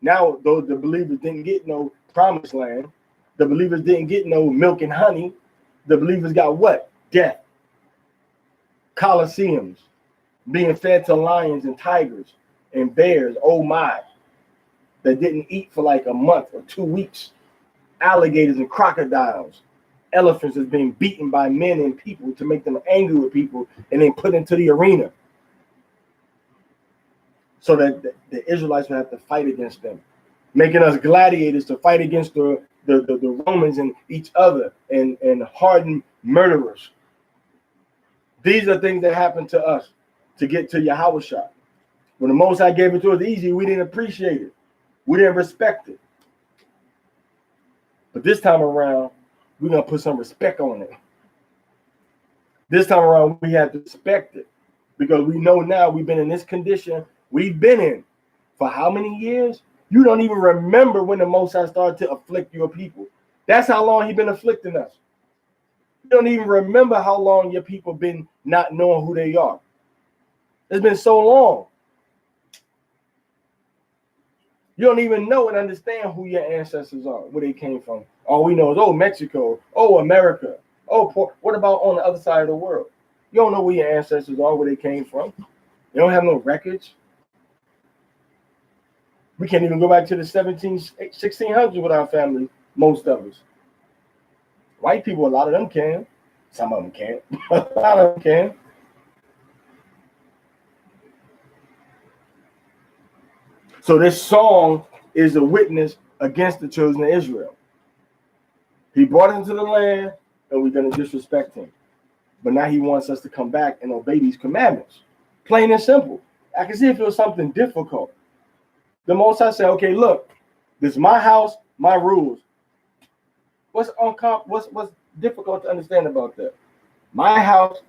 now though the believers didn't get no promised land, the believers didn't get no milk and honey, the believers got what? Death. Colosseums. Being fed to lions and tigers and bears, oh my, that didn't eat for like a month or 2 weeks. Alligators and crocodiles. Elephants is being beaten by men and people to make them angry with people and then put into the arena. So that the Israelites would have to fight against them. Making us gladiators to fight against the Romans and each other and hardened murderers. These are things that happen to us to get to Yahushua. When the Most High gave it to us easy, we didn't appreciate it. We didn't respect it. But this time around, we're going to put some respect on it. This time around, we have to respect it. Because we know now we've been in this condition we've been in for how many years? You don't even remember when the Most High started to afflict your people. That's how long he's been afflicting us. You don't even remember how long your people been not knowing who they are. It's been so long. You don't even know and understand who your ancestors are, where they came from. All we know is, oh, Mexico, oh, America, oh, what about on the other side of the world? You don't know where your ancestors are, where they came from. You don't have no records. We can't even go back to the 1600s with our family, most of us. White people, a lot of them can. Some of them can't. A lot of them can. So this song is a witness against the children of Israel. He brought us into the land, and we're going to disrespect him. But now he wants us to come back and obey these commandments. Plain and simple. I can see if it was something difficult. The Most High said, okay, look, this is my house, my rules. What's difficult to understand about that? My house,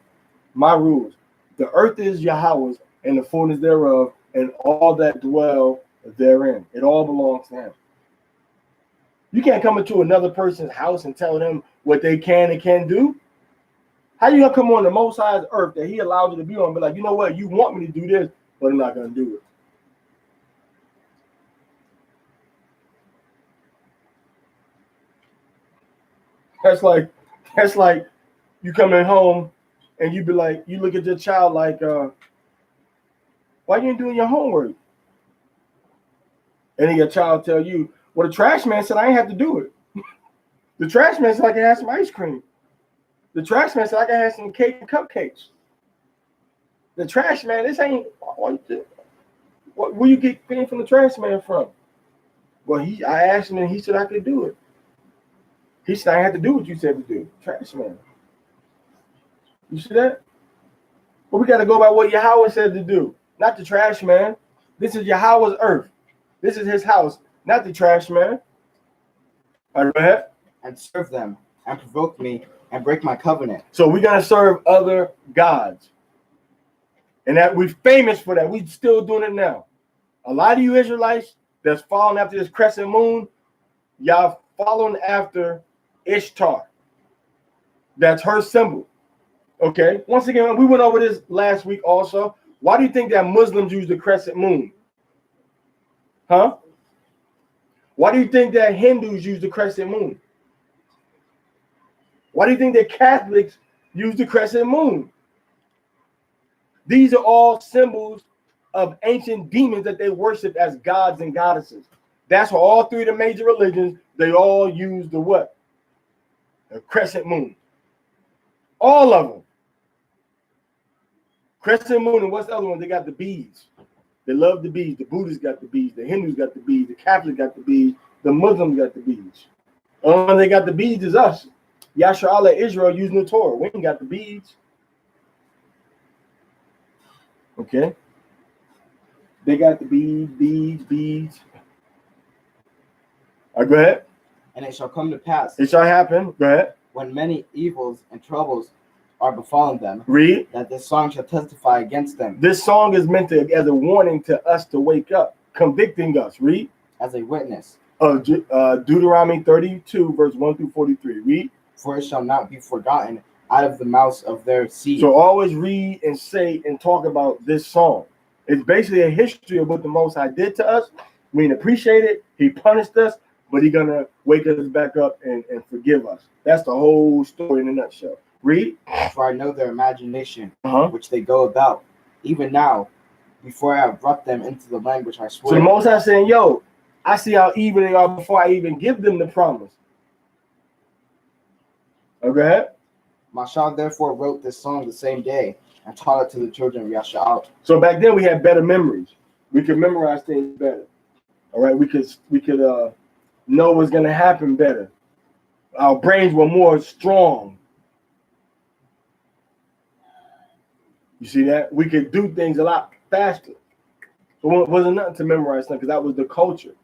my rules. The earth is Yahweh's and the fullness thereof, and all that dwell therein. It all belongs to him. You can't come into another person's house and tell them what they can and can't do. How you gonna come on the Most High's earth that he allowed you to be on and be like, you know what, you want me to do this, but I'm not gonna do it. That's like you coming home and you be like, you look at your child like, why you ain't doing your homework? And then your child tell you, well, the trash man said I ain't have to do it. The trash man said I can have some ice cream. The trash man said I can have some cake and cupcakes. The trash man, this ain't, where you get paid from the trash man from? Well, I asked him and he said I could do it. He said I had to do what you said to do. Trash man. You see that? Well, we got to go by what Yahweh said to do, not the trash man. This is Yahweh's earth. This is his house, not the trash man. All right, go ahead. And serve them, and provoke me, and break my covenant. So we're going to serve other gods. And that we're famous for that. We're still doing it now. A lot of you Israelites that's following after this crescent moon, y'all following after Ishtar. That's her symbol. Okay. Once again, we went over this last week also. Why do you think that Muslims use the crescent moon? Huh? Why do you think that Hindus use the crescent moon? Why do you think that Catholics use the crescent moon? These are all symbols of ancient demons that they worship as gods and goddesses. That's why all three of the major religions, they all use the what? The crescent moon. All of them. Crescent moon, and what's the other one? They got the beads. They love the beads. The Buddhists got the beads. The Hindus got the beads. The Catholics got the beads. The Muslims got the beads. They got the beads is us. Yasharallah Israel using the Torah. We ain't got the beads. Okay. They got the beads. All right, go ahead. And it shall come to pass. It shall happen. Go ahead. When many evils and troubles are befallen them. Read. That this song shall testify against them. This song is meant to as a warning to us to wake up, convicting us. Read. As a witness. Deuteronomy 32, verse 1 through 43. Read. For it shall not be forgotten out of the mouths of their seed. So always read and say and talk about this song. It's basically a history of what the Most High did to us. We didn't appreciate it. He punished us, but he's going to wake us back up and forgive us. That's the whole story in a nutshell. Read. For I know their imagination, Uh-huh. which they go about, even now, before I have brought them into the land which I swore. So the Most High saying, yo, I see how evil they are before I even give them the promise. Okay. Mashal therefore wrote this song the same day and taught it to the children of Yasha'al. So back then we had better memories. We could memorize things better. All right, we could know what's gonna happen better. Our brains were more strong. You see that? We could do things a lot faster. So it wasn't nothing to memorize something because that was the culture.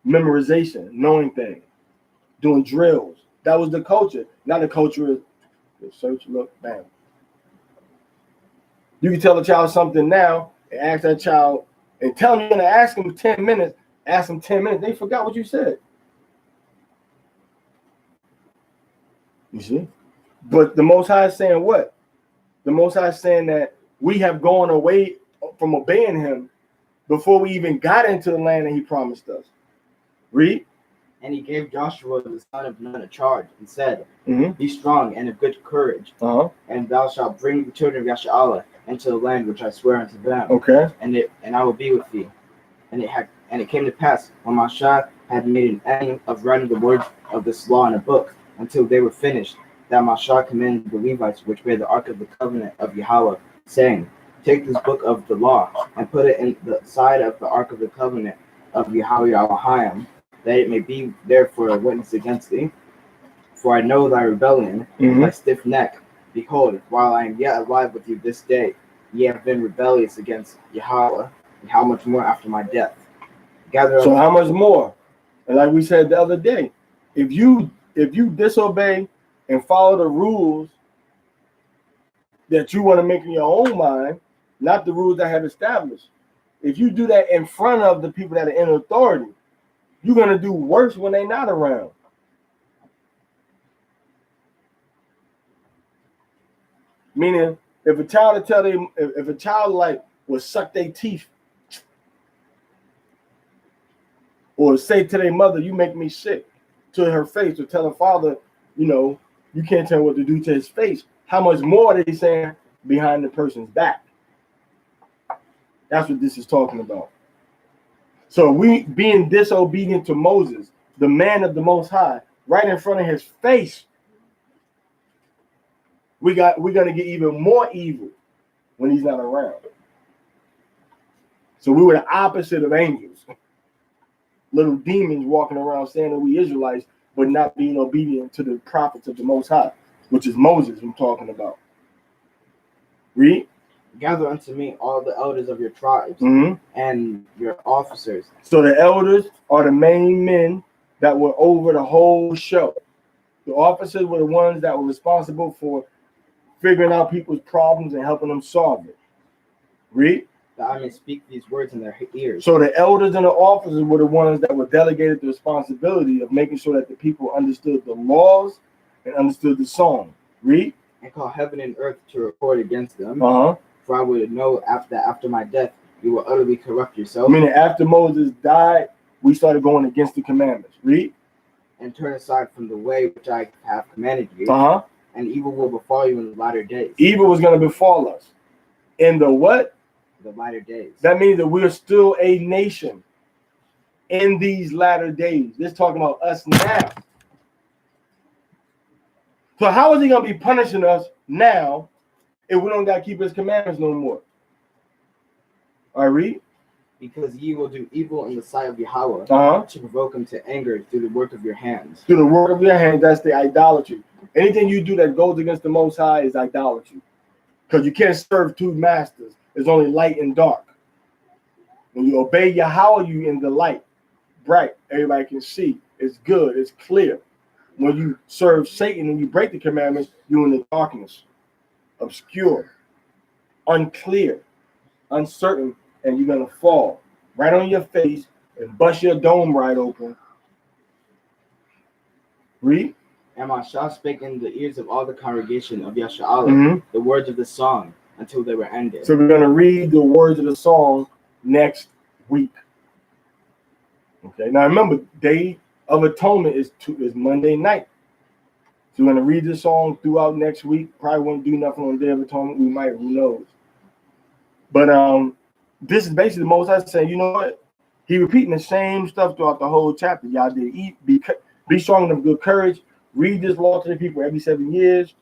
Memorization, knowing things, doing drills. That was the culture. Now the culture is search, look, bam. You can tell a child something now and ask that child and tell them you're gonna ask them 10 minutes, ask them 10 minutes. They forgot what you said. You see? But the Most High is saying what? The Most High is saying that we have gone away from obeying him before we even got into the land that he promised us. Read. And he gave Joshua the son of Nun a charge and said, Mm-hmm. Be strong and of good courage, and thou shalt bring the children of Yasha'al into the land which I swear unto them. Okay. And I will be with thee. And it came to pass when Mashah had made an end of writing the words of this law in a book until they were finished, that Mashah commanded the Levites which bear the ark of the covenant of Yahweh, saying, Take this book of the law and put it in the side of the ark of the covenant of Yahweh Elohim, that it may be there for a witness against thee. For I know thy rebellion, thy stiff neck. Behold, while I am yet alive with you this day, ye have been rebellious against Yahweh, and how much more after my death? So how much more? And like we said the other day, if you disobey and follow the rules that you want to make in your own mind, not the rules I have established, if you do that in front of the people that are in authority, you're going to do worse when they're not around. Meaning, if a child if a child like will suck their teeth or say to their mother, you make me sick, to her face, or tell her father, you can't tell what to do to his face, how much more are they saying behind the person's back? That's what this is talking about. So we being disobedient to Moses, the man of the Most High, right in front of his face, we're gonna get even more evil when he's not around. So we were the opposite of angels, little demons walking around saying that we Israelites, but not being obedient to the prophets of the Most High, which is Moses I'm talking about. Read. Gather unto me all the elders of your tribes and your officers. So the elders are the main men that were over the whole show. The officers were the ones that were responsible for figuring out people's problems and helping them solve it. Read. That I may speak these words in their ears. So the elders and the officers were the ones that were delegated the responsibility of making sure that the people understood the laws and understood the song. Read. And call heaven and earth to record against them. For I would know after my death, you will utterly corrupt yourself. Meaning after Moses died, we started going against the commandments. Read. And turn aside from the way which I have commanded you. And evil will befall you in the latter days. Evil was going to befall us. In the what? The latter days. That means that we're still a nation in these latter days. This talking about us now. So how is he going to be punishing us now if we don't got to keep his commandments no more? All right, read. Because ye will do evil in the sight of Yahweh to provoke him to anger through the work of your hands. Through the work of your hands, that's the idolatry. Anything you do that goes against the Most High is idolatry. Because you can't serve two masters. There's only light and dark. When you obey Yahweh, you in the light. Bright. Everybody can see. It's good. It's clear. When you serve Satan and you break the commandments, you're in the darkness. Obscure. Unclear. Uncertain. And you're going to fall right on your face and bust your dome right open. Read. And Mashah spake in the ears of all the congregation of Yasha'Allah the words of the song until they were ended. So we're going to read the words of the song next week. Okay. Now remember, Day of Atonement is Monday night. So we're going to read the song throughout next week. Probably won't do nothing on Day of Atonement. We might. Who knows? But this is basically the Most High saying, you know what? He repeating the same stuff throughout the whole chapter. Y'all did be strong and of good courage. Read this law to the people every 7 years.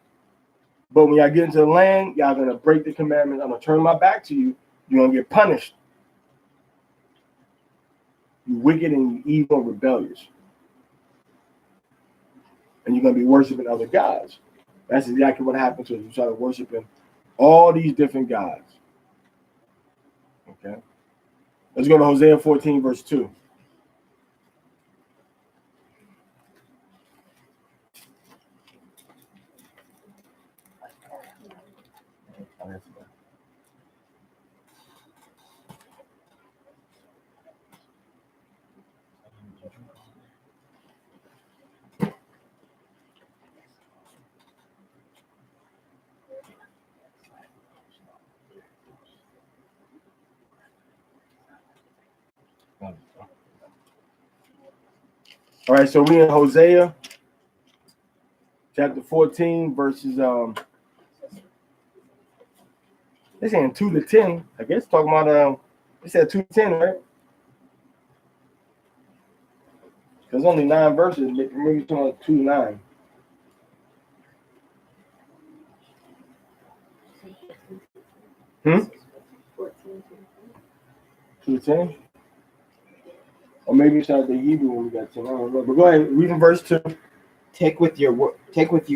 But when y'all get into the land, y'all gonna break the commandments. I'm gonna turn my back to you. You're gonna get punished. You wicked and you evil and rebellious. And you're gonna be worshiping other gods. That's exactly what happens to us. You start worshiping all these different gods. Okay. Let's go to Hosea 14, verse 2. All right, so we in Hosea chapter 14, verses they're saying 2 to 10. I guess talking about they said 2 to 10, right? There's only 9 verses, maybe talking about 2 to 9. Hmm? 2 to 10? Or maybe it's not the Hebrew when we got 10. I don't know. But go ahead, read in verse 2. Take with you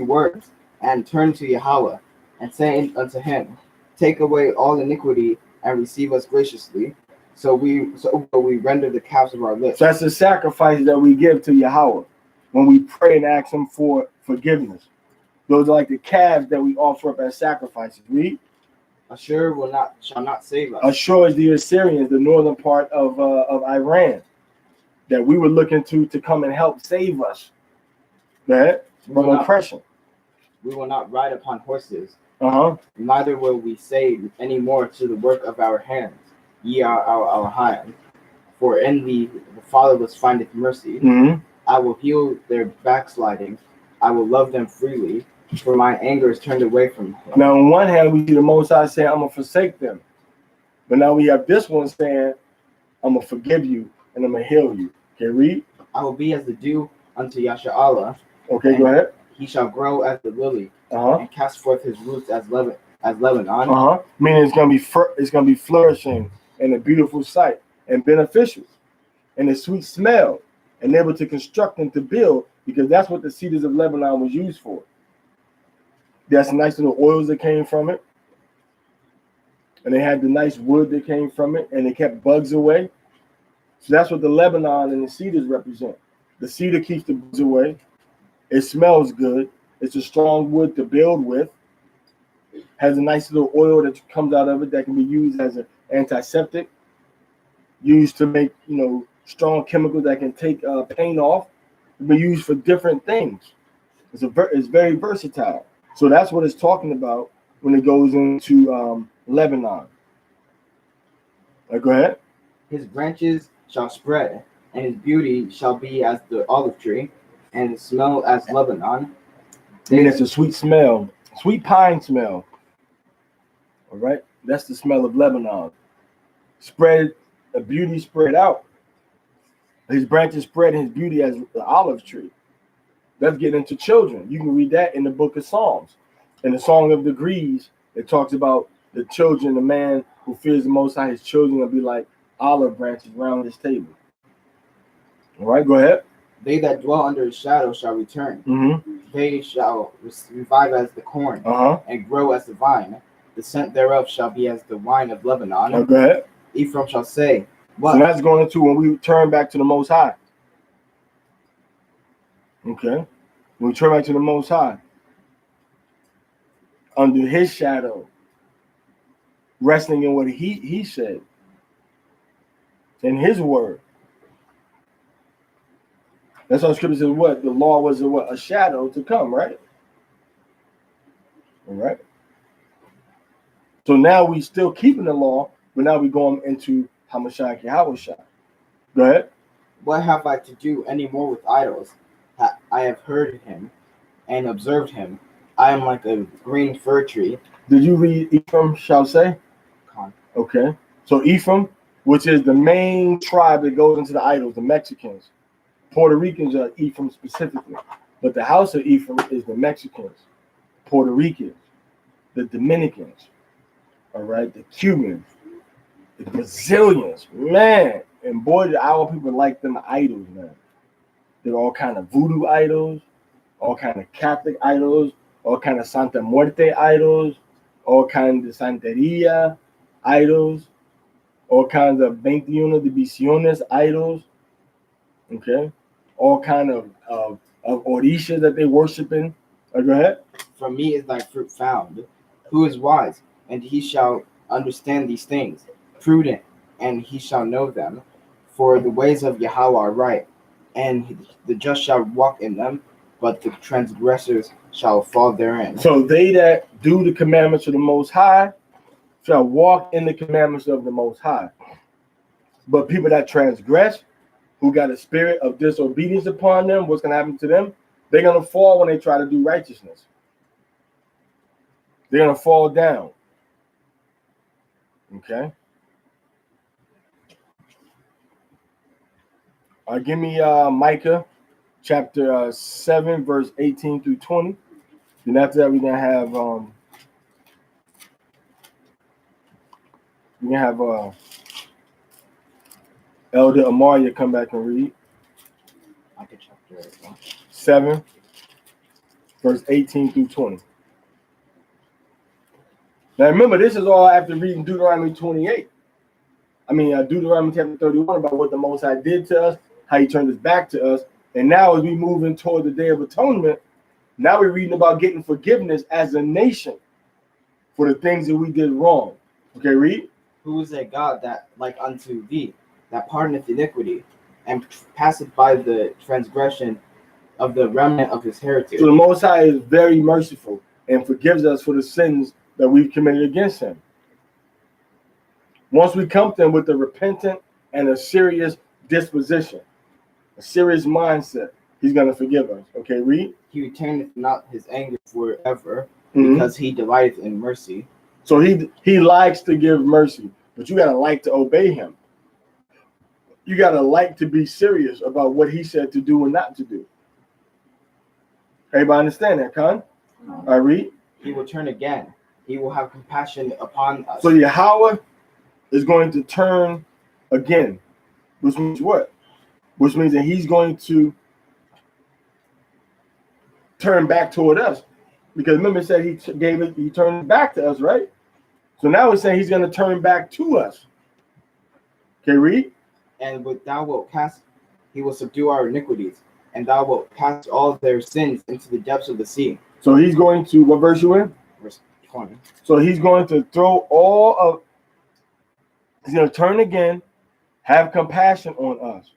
words and turn to Yahweh and say unto him, take away all iniquity and receive us graciously. So we render the calves of our lips. So that's the sacrifice that we give to Yahweh when we pray and ask him for forgiveness. Those are like the calves that we offer up as sacrifices. Read. Ashur shall not save us. Ashur is the Assyrians, the northern part of Iran, that we were looking to come and help save us, right, from oppression. We will not ride upon horses. Neither will we say any more to the work of our hands, ye are our hand. For in the fatherless findeth mercy. I will heal their backsliding. I will love them freely, for my anger is turned away from them. Now, on one hand, we see the Most High saying, I'm going to forsake them. But now we have this one saying, I'm going to forgive you and I'm going to heal you. Okay, read. I will be as the dew unto Yasha'Allah. Okay, go ahead. He shall grow as the lily and cast forth his roots as Lebanon. Meaning it's gonna be flourishing and a beautiful sight and beneficial and a sweet smell and able to construct and to build, because that's what the cedars of Lebanon was used for. There's nice little oils that came from it, and they had the nice wood that came from it, and it kept bugs away. So that's what the Lebanon and the cedars represent. The cedar keeps the bugs away. It smells good. It's a strong wood to build with. Has a nice little oil that comes out of it that can be used as an antiseptic, used to make, strong chemicals that can take paint off. It can be used for different things. It's very versatile. So that's what it's talking about when it goes into Lebanon. Go ahead. His branches shall spread, and his beauty shall be as the olive tree, and his smell as Lebanon. It's a sweet smell, sweet pine smell. All right, that's the smell of Lebanon. Spread, a beauty spread out. His branches spread, and his beauty as the olive tree. Let's get into children. You can read that in the book of Psalms. In the Song of Degrees, it talks about the children, the man who fears the Most High, his children will be like olive branches around his table. All right, go ahead. They that dwell under his shadow shall return. Mm-hmm. They shall revive as the corn, and grow as the vine. The scent thereof shall be as the wine of Lebanon. Now go ahead. Ephraim shall say, what? So that's going into when we turn back to the Most High. Okay. When we turn back to the Most High, under his shadow, resting in what he said, in his word. That's how scripture says what? The law was a shadow to come, right? All right. So now we still keeping the law, but now we going into Hamashiach Yahushua. Go ahead. What have I to do any more with idols? I have heard him and observed him. I am like a green fir tree. Did you read Ephraim shall say? Okay. So Ephraim, which is the main tribe that goes into the idols, the Mexicans. Puerto Ricans are Ephraim specifically. But the house of Ephraim is the Mexicans, Puerto Ricans, the Dominicans, all right, the Cubans, the Brazilians, man. And boy, our people like them idols, man. They're all kind of voodoo idols, all kind of Catholic idols, all kind of Santa Muerte idols, all kinds of Santeria idols, all kinds of 21 Divisiones idols, okay? All kind of Orisha that they worship in. Go ahead. From me is thy fruit found. Who is wise? And he shall understand these things. Prudent, and he shall know them. For the ways of Yahweh are right, and the just shall walk in them, but the transgressors shall fall therein. So they that do the commandments of the Most High shall walk in the commandments of the Most High. But people that transgress, who got a spirit of disobedience upon them, what's going to happen to them? They're going to fall when they try to do righteousness. They're going to fall down. Okay? Give me Micah chapter 7, verse 18 through 20. Then after that, we're going to have Elder Amaria come back and read. Micah chapter 7, verse 18 through 20. Now remember, this is all after reading Deuteronomy 28. Deuteronomy chapter 31 about what the Most High did to us, how he turned his back to us. And now as we move in toward the Day of Atonement, now we're reading about getting forgiveness as a nation for the things that we did wrong. Okay, read. Who is a God that like unto thee, that pardoneth iniquity, and passeth by the transgression of the remnant of his heritage. So the Most High is very merciful and forgives us for the sins that we've committed against him. Once we come to him with a repentant and a serious disposition, a serious mindset, he's going to forgive us. Okay, read. He returneth not his anger forever, because he delighteth in mercy. So he likes to give mercy, but you got to like to obey him. You got to like to be serious about what he said to do and not to do. Everybody understand that, Con? I read. He will turn again. He will have compassion upon us. So Yahweh is going to turn again, which means what? Which means that he's going to turn back toward us. Because remember it said he turned back to us, right? So now he's saying he's going to turn back to us. Okay, read. And what thou wilt cast, he will subdue our iniquities, and thou wilt cast all their sins into the depths of the sea. So he's going to, what verse you in? Verse 20. So he's going to he's going to turn again, have compassion on us.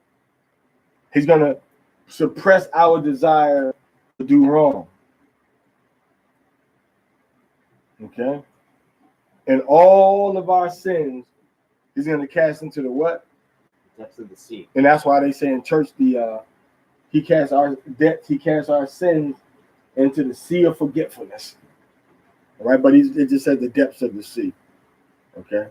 He's going to suppress our desire to do wrong. Okay? And all of our sins, he's going to cast into the what? Depths of the sea. And that's why they say in church, he casts our debts, he casts our sins into the sea of forgetfulness. All right, but it just said the depths of the sea. Okay,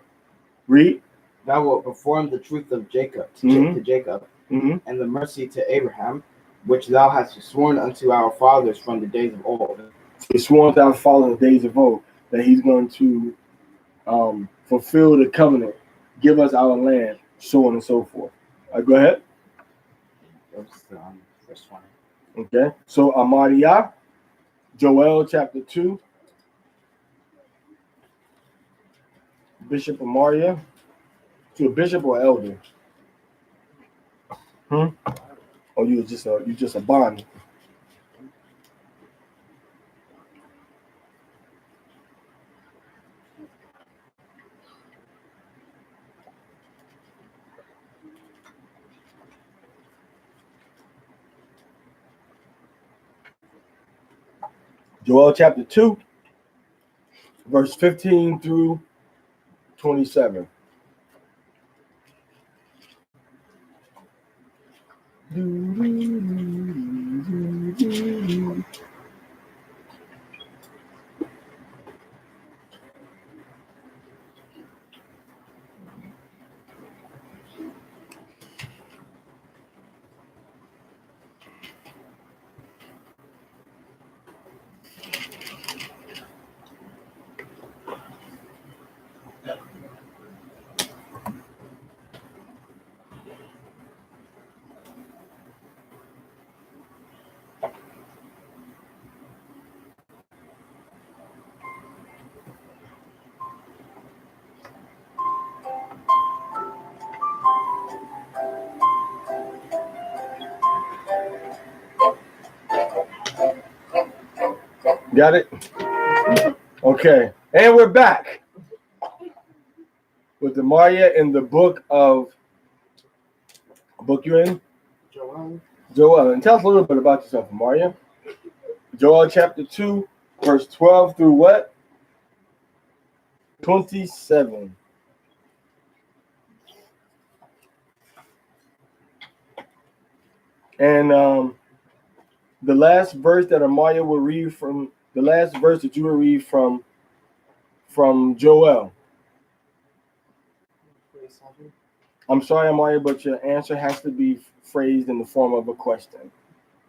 read. Thou wilt perform the truth of Jacob to Jacob, and the mercy to Abraham, which thou hast sworn unto our fathers from the days of old. He swore to our fathers in the days of old that he's going to fulfill the covenant, give us our land, so on and so forth. All right, go ahead. Verse 20. Okay, so Amaria, Joel chapter 2, Bishop Amaria, to a bishop or elder? Or you just a bond? Joel chapter 2, verse 15 through 27. Got it? Okay. And we're back with the Maria in the book you're in? Joel. And tell us a little bit about yourself, Maria. Joel chapter 2, verse 12 through what? 27. And the last verse that Amaya will read from, the last verse that you will read from Joel. I'm sorry, Amaya, but your answer has to be phrased in the form of a question.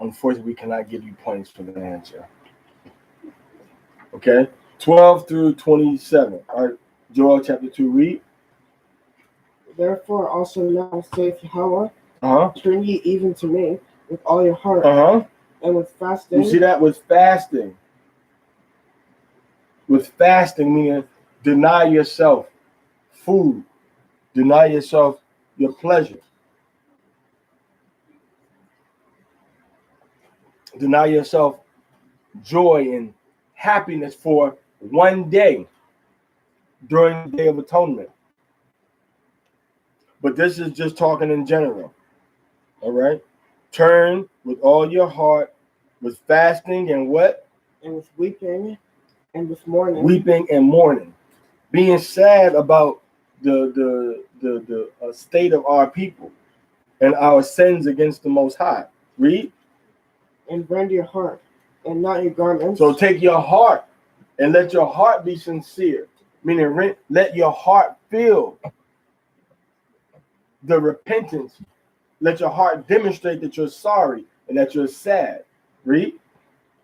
Unfortunately, we cannot give you points for the answer. Okay? 12 through 27. All right, Joel chapter 2, read. Therefore also now saith Yahweh, turn ye even to me with all your heart, and with fasting. You see that? With fasting. With fasting, meaning deny yourself food, deny yourself your pleasure, deny yourself joy and happiness for one day during the Day of Atonement. But this is just talking in general. All right? Turn with all your heart, with fasting and what? And with weeping and with mourning. Weeping and mourning. Being sad about the state of our people and our sins against the Most High. Read. And rend your heart and not your garments. So take your heart and let your heart be sincere. Meaning let your heart feel the repentance. Let your heart demonstrate that you're sorry and that you're sad. Read.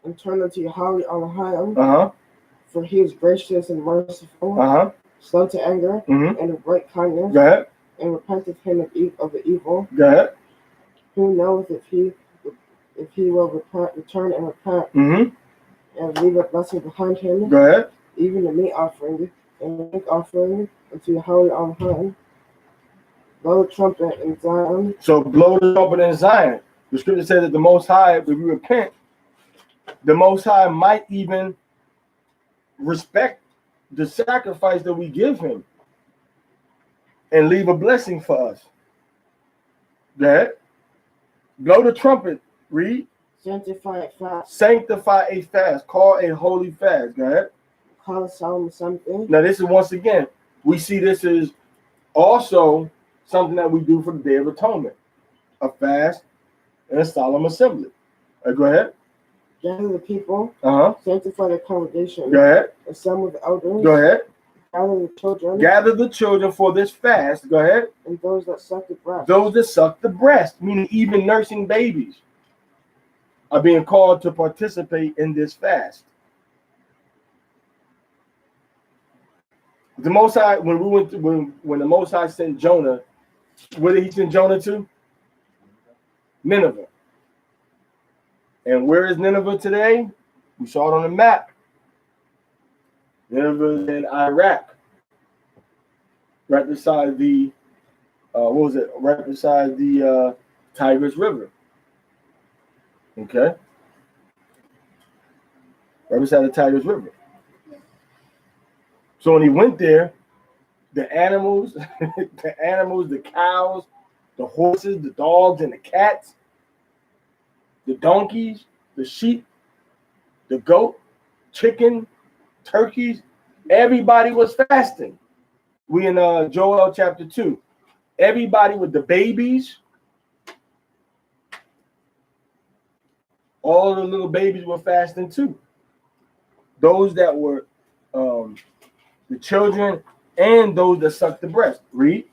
And turn unto Yahweh Elohim. For he is gracious and merciful. Slow to anger and of great kindness. Go ahead. And repenteth him of the evil. Go ahead. Who knoweth if he will return and repent and leave a blessing behind him. Go ahead. Even the meat offering and the drink offering unto Yahweh Elohim. Blow the trumpet in Zion. So blow the trumpet in Zion. The scripture says that the Most High, if we repent, the Most High might even respect the sacrifice that we give him and leave a blessing for us. Go ahead. Blow the trumpet. Read. Sanctify a fast. Sanctify a fast. Call a holy fast. Go ahead. Call a solemn something. Now, this is once again, we see this is also something that we do for the Day of Atonement. A fast and a solemn assembly. Go ahead. Gather the people. Sanctify the congregation. Go ahead. Assemble the elders. Go ahead. Gather the children. Gather the children for this fast. Go ahead. And those that suck the breast. Those that suck the breast, meaning even nursing babies, are being called to participate in this fast. The Most High, when we went to, when the Most High sent Jonah, where did he send Jonah to? Nineveh. And where is Nineveh today? We saw it on the map. Nineveh is in Iraq, right beside the right beside the Tigris River. Okay, right beside the Tigris River. So when he went there, the animals, the cows, the horses, the dogs, and the cats, the donkeys, the sheep, the goat, chicken, turkeys, everybody was fasting. We in Joel chapter 2. Everybody with the babies, all the little babies were fasting too. Those that were the children and those that sucked the breast. Read.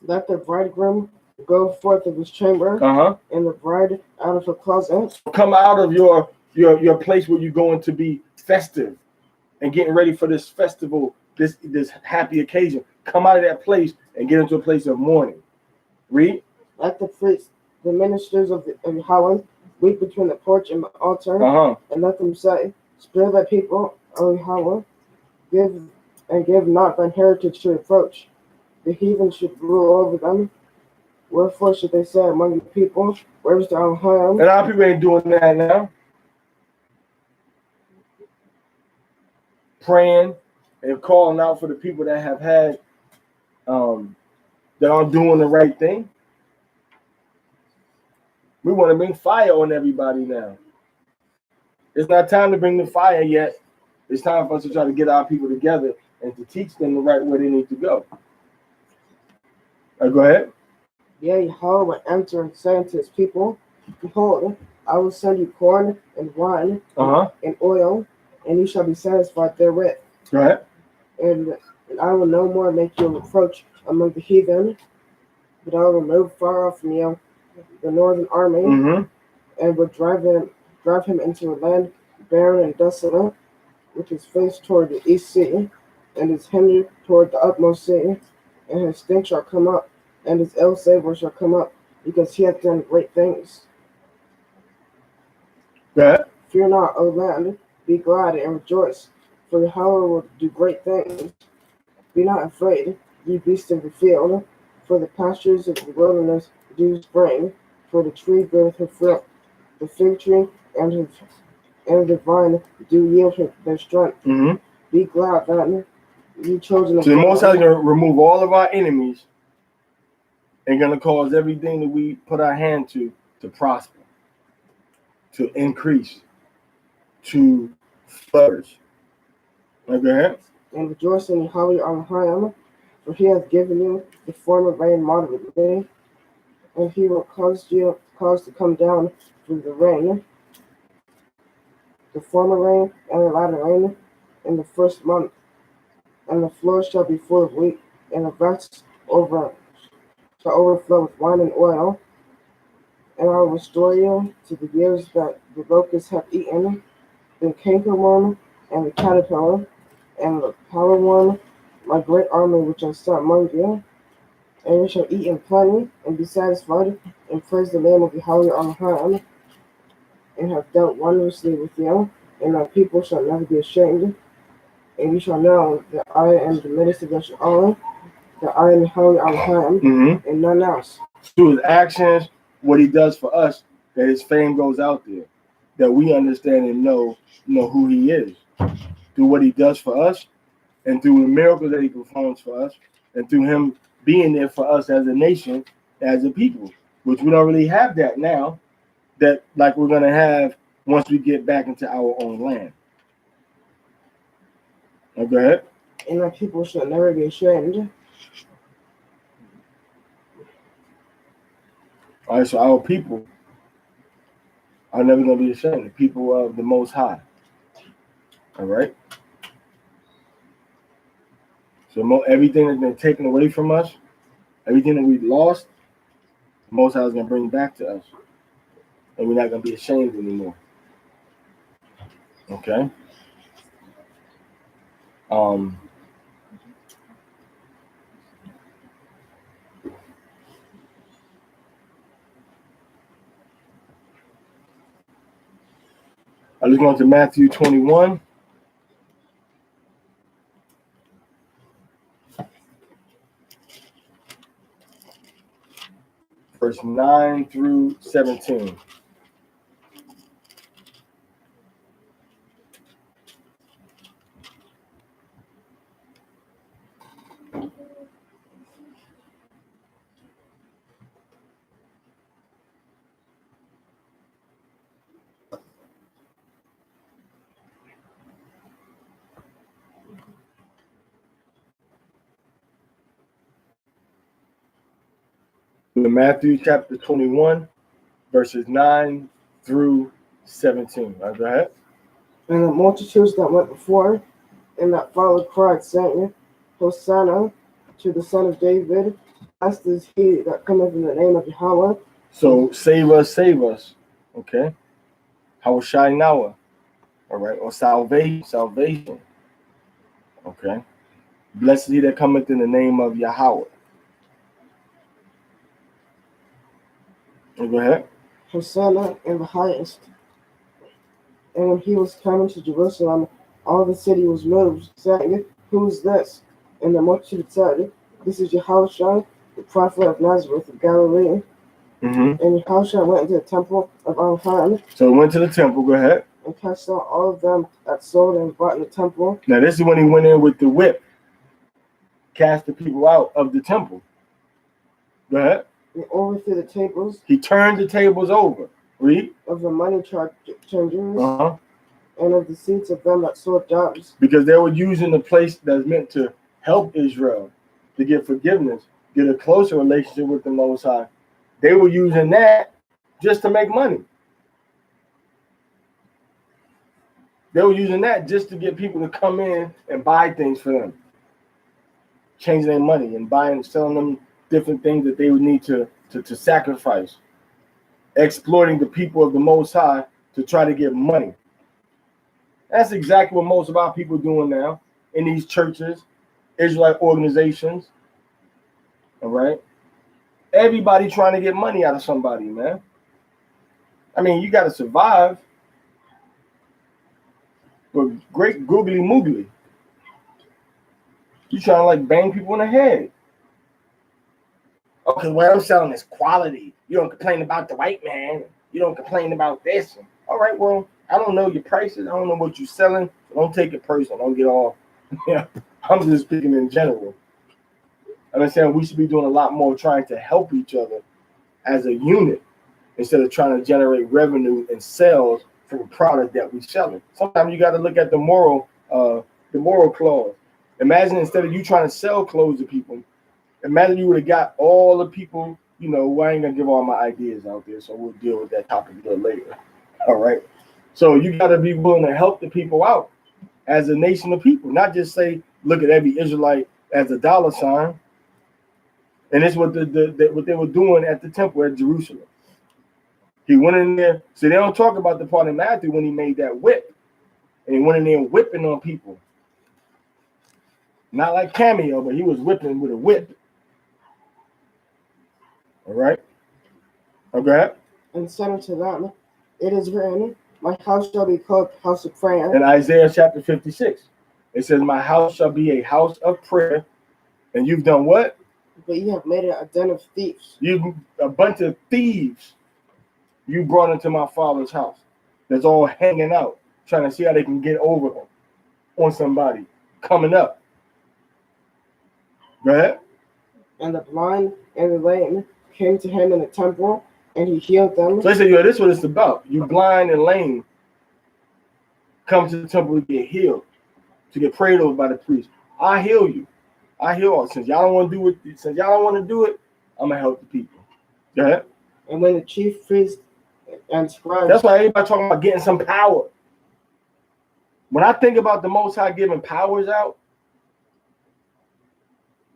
Let the bridegroom go forth of his chamber, and the bride out of her closet. Come out of your place where you're going to be festive and getting ready for this festival, this happy occasion. Come out of that place and get into a place of mourning. Read. Let the priests, the ministers of Yahweh, weep between the porch and the altar, and let them say, "Spare thy people, O Yahweh, give not thine heritage to reproach. The heathen should rule over them. Wherefore should they say among the people, where is the Elohim?" And our people ain't doing that now. Praying and calling out for the people that have had, that aren't doing the right thing. We want to bring fire on everybody now. It's not time to bring the fire yet. It's time for us to try to get our people together and to teach them the right way they need to go. Go ahead. Yea, Yahweh will answer and say unto his people, "Behold, I will send you corn and wine and oil, and you shall be satisfied therewith. Go ahead. And I will no more make you a reproach among the heathen, but I will remove far off from you the northern army, and will drive him into a land barren and desolate, with his face toward the east sea, and his hindered toward the utmost sea, and his stink shall come up, and his ill savor shall come up, because he hath done great things." Yeah. Fear not, O land, be glad and rejoice, for Yahweh will do great things. Be not afraid, ye beasts of the field, for the pastures of the wilderness do spring, for the tree beareth her fruit, the fig tree and the vine do yield their strength. Be glad then, ye children of God. So the Most High is going to remove all of our enemies and going to cause everything that we put our hand to prosper, to increase, to flourish. Go ahead. And rejoice in Yahweh Elohim, for he hath given you the former rain moderately, and he will cause to come down through the rain, the former rain and the latter rain, in the first month. And the floor shall be full of wheat, and the vats shall overflow with wine and oil. And I will restore you to the years that the locusts have eaten, the cankerworm and the caterpillar, and the powderworm, my great army which I sent among you. And you shall eat in plenty, and be satisfied, and praise the name of Yahweh Elohim, and have dealt wondrously with you, and my people shall never be ashamed. And you shall know that I am the minister of Yahweh, that I am Yahweh Elohim, and none else. Through his actions, what he does for us, that his fame goes out there, that we understand and know who he is through what he does for us, and through the miracles that he performs for us, and through him being there for us as a nation, as a people, which we don't really have that now, that like we're going to have once we get back into our own land. Oh, go ahead. And our people shall never be ashamed. All right, so our people are never going to be ashamed. The people of the Most High. All right? So everything that's been taken away from us, everything that we've lost, the Most High is going to bring back to us. And we're not going to be ashamed anymore. Okay? Let's go on to Matthew 21. Verse 9 through 17. Matthew chapter 21, verses 9 through 17. All right, go ahead. And the multitudes that went before and that followed cried, saying, Hosanna to the Son of David. Blessed is he that cometh in the name of Yahweh. So save us, save us. Okay. Hawashai. All right. Or salvation. Okay. Blessed is he that cometh in the name of Yahweh. Go ahead. Hosanna in the highest. And when he was coming to Jerusalem, all the city was moved, saying, Who is this? And the multitude said, This is Yahushua, the prophet of Nazareth of Galilee. Mm-hmm. And Yahushua went into the temple of Al-Han. So he went to the temple. Go ahead. And cast out all of them that sold and bought in the temple. Now this is when he went in with the whip. Cast the people out of the temple. Go ahead. And overthrew the tables. He turned the tables over. Read. Of the money changers. Uh-huh. And of the seats of them that sold doves. Because they were using the place that's meant to help Israel to get forgiveness, get a closer relationship with the Most High. They were using that just to make money. They were using that just to get people to come in and buy things for them. Changing their money and buying, selling them different things that they would need to sacrifice. Exploiting the people of the Most High to try to get money. That's exactly what most of our people are doing now in these churches, Israelite organizations. All right? Everybody trying to get money out of somebody, man. I mean, you got to survive. But great googly moogly. You trying to like bang people in the head. Okay, what I'm selling is quality. You don't complain about the white man. You don't complain about this. All right, well, I don't know your prices. I don't know what you're selling. So don't take it personal. Don't get all. Yeah, I'm just speaking in general. I understand we should be doing a lot more trying to help each other as a unit instead of trying to generate revenue and sales from a product that we're selling. Sometimes you got to look at the moral clause. Imagine instead of you trying to sell clothes to people, imagine you would have got all the people, I ain't going to give all my ideas out there, so we'll deal with that topic a little later. All right. So you got to be willing to help the people out as a nation of people, not just say, look at every Israelite as a dollar sign. And it's what what they were doing at the temple at Jerusalem. He went in there. So they don't talk about the part in Matthew when he made that whip. And he went in there whipping on people. Not like Cameo, but he was whipping with a whip. All right? Okay. And said unto them, It is written, My house shall be called house of prayer. In Isaiah chapter 56, it says, My house shall be a house of prayer. And you've done what? But you have made it a den of thieves. You a bunch of thieves. you brought into my father's house that's all hanging out, trying to see how they can get over on somebody coming up. Go ahead. And the blind and the lame came to him in the temple, and he healed them. So they said, yo, this is what it's about. You blind and lame come to the temple to get healed, to get prayed over by the priest. I heal you. I heal all. Since y'all don't want to do it, I'm gonna help the people. Go ahead. And when the chief priest and scribes, that's why everybody talking about getting some power. When I think about the Most High giving powers out,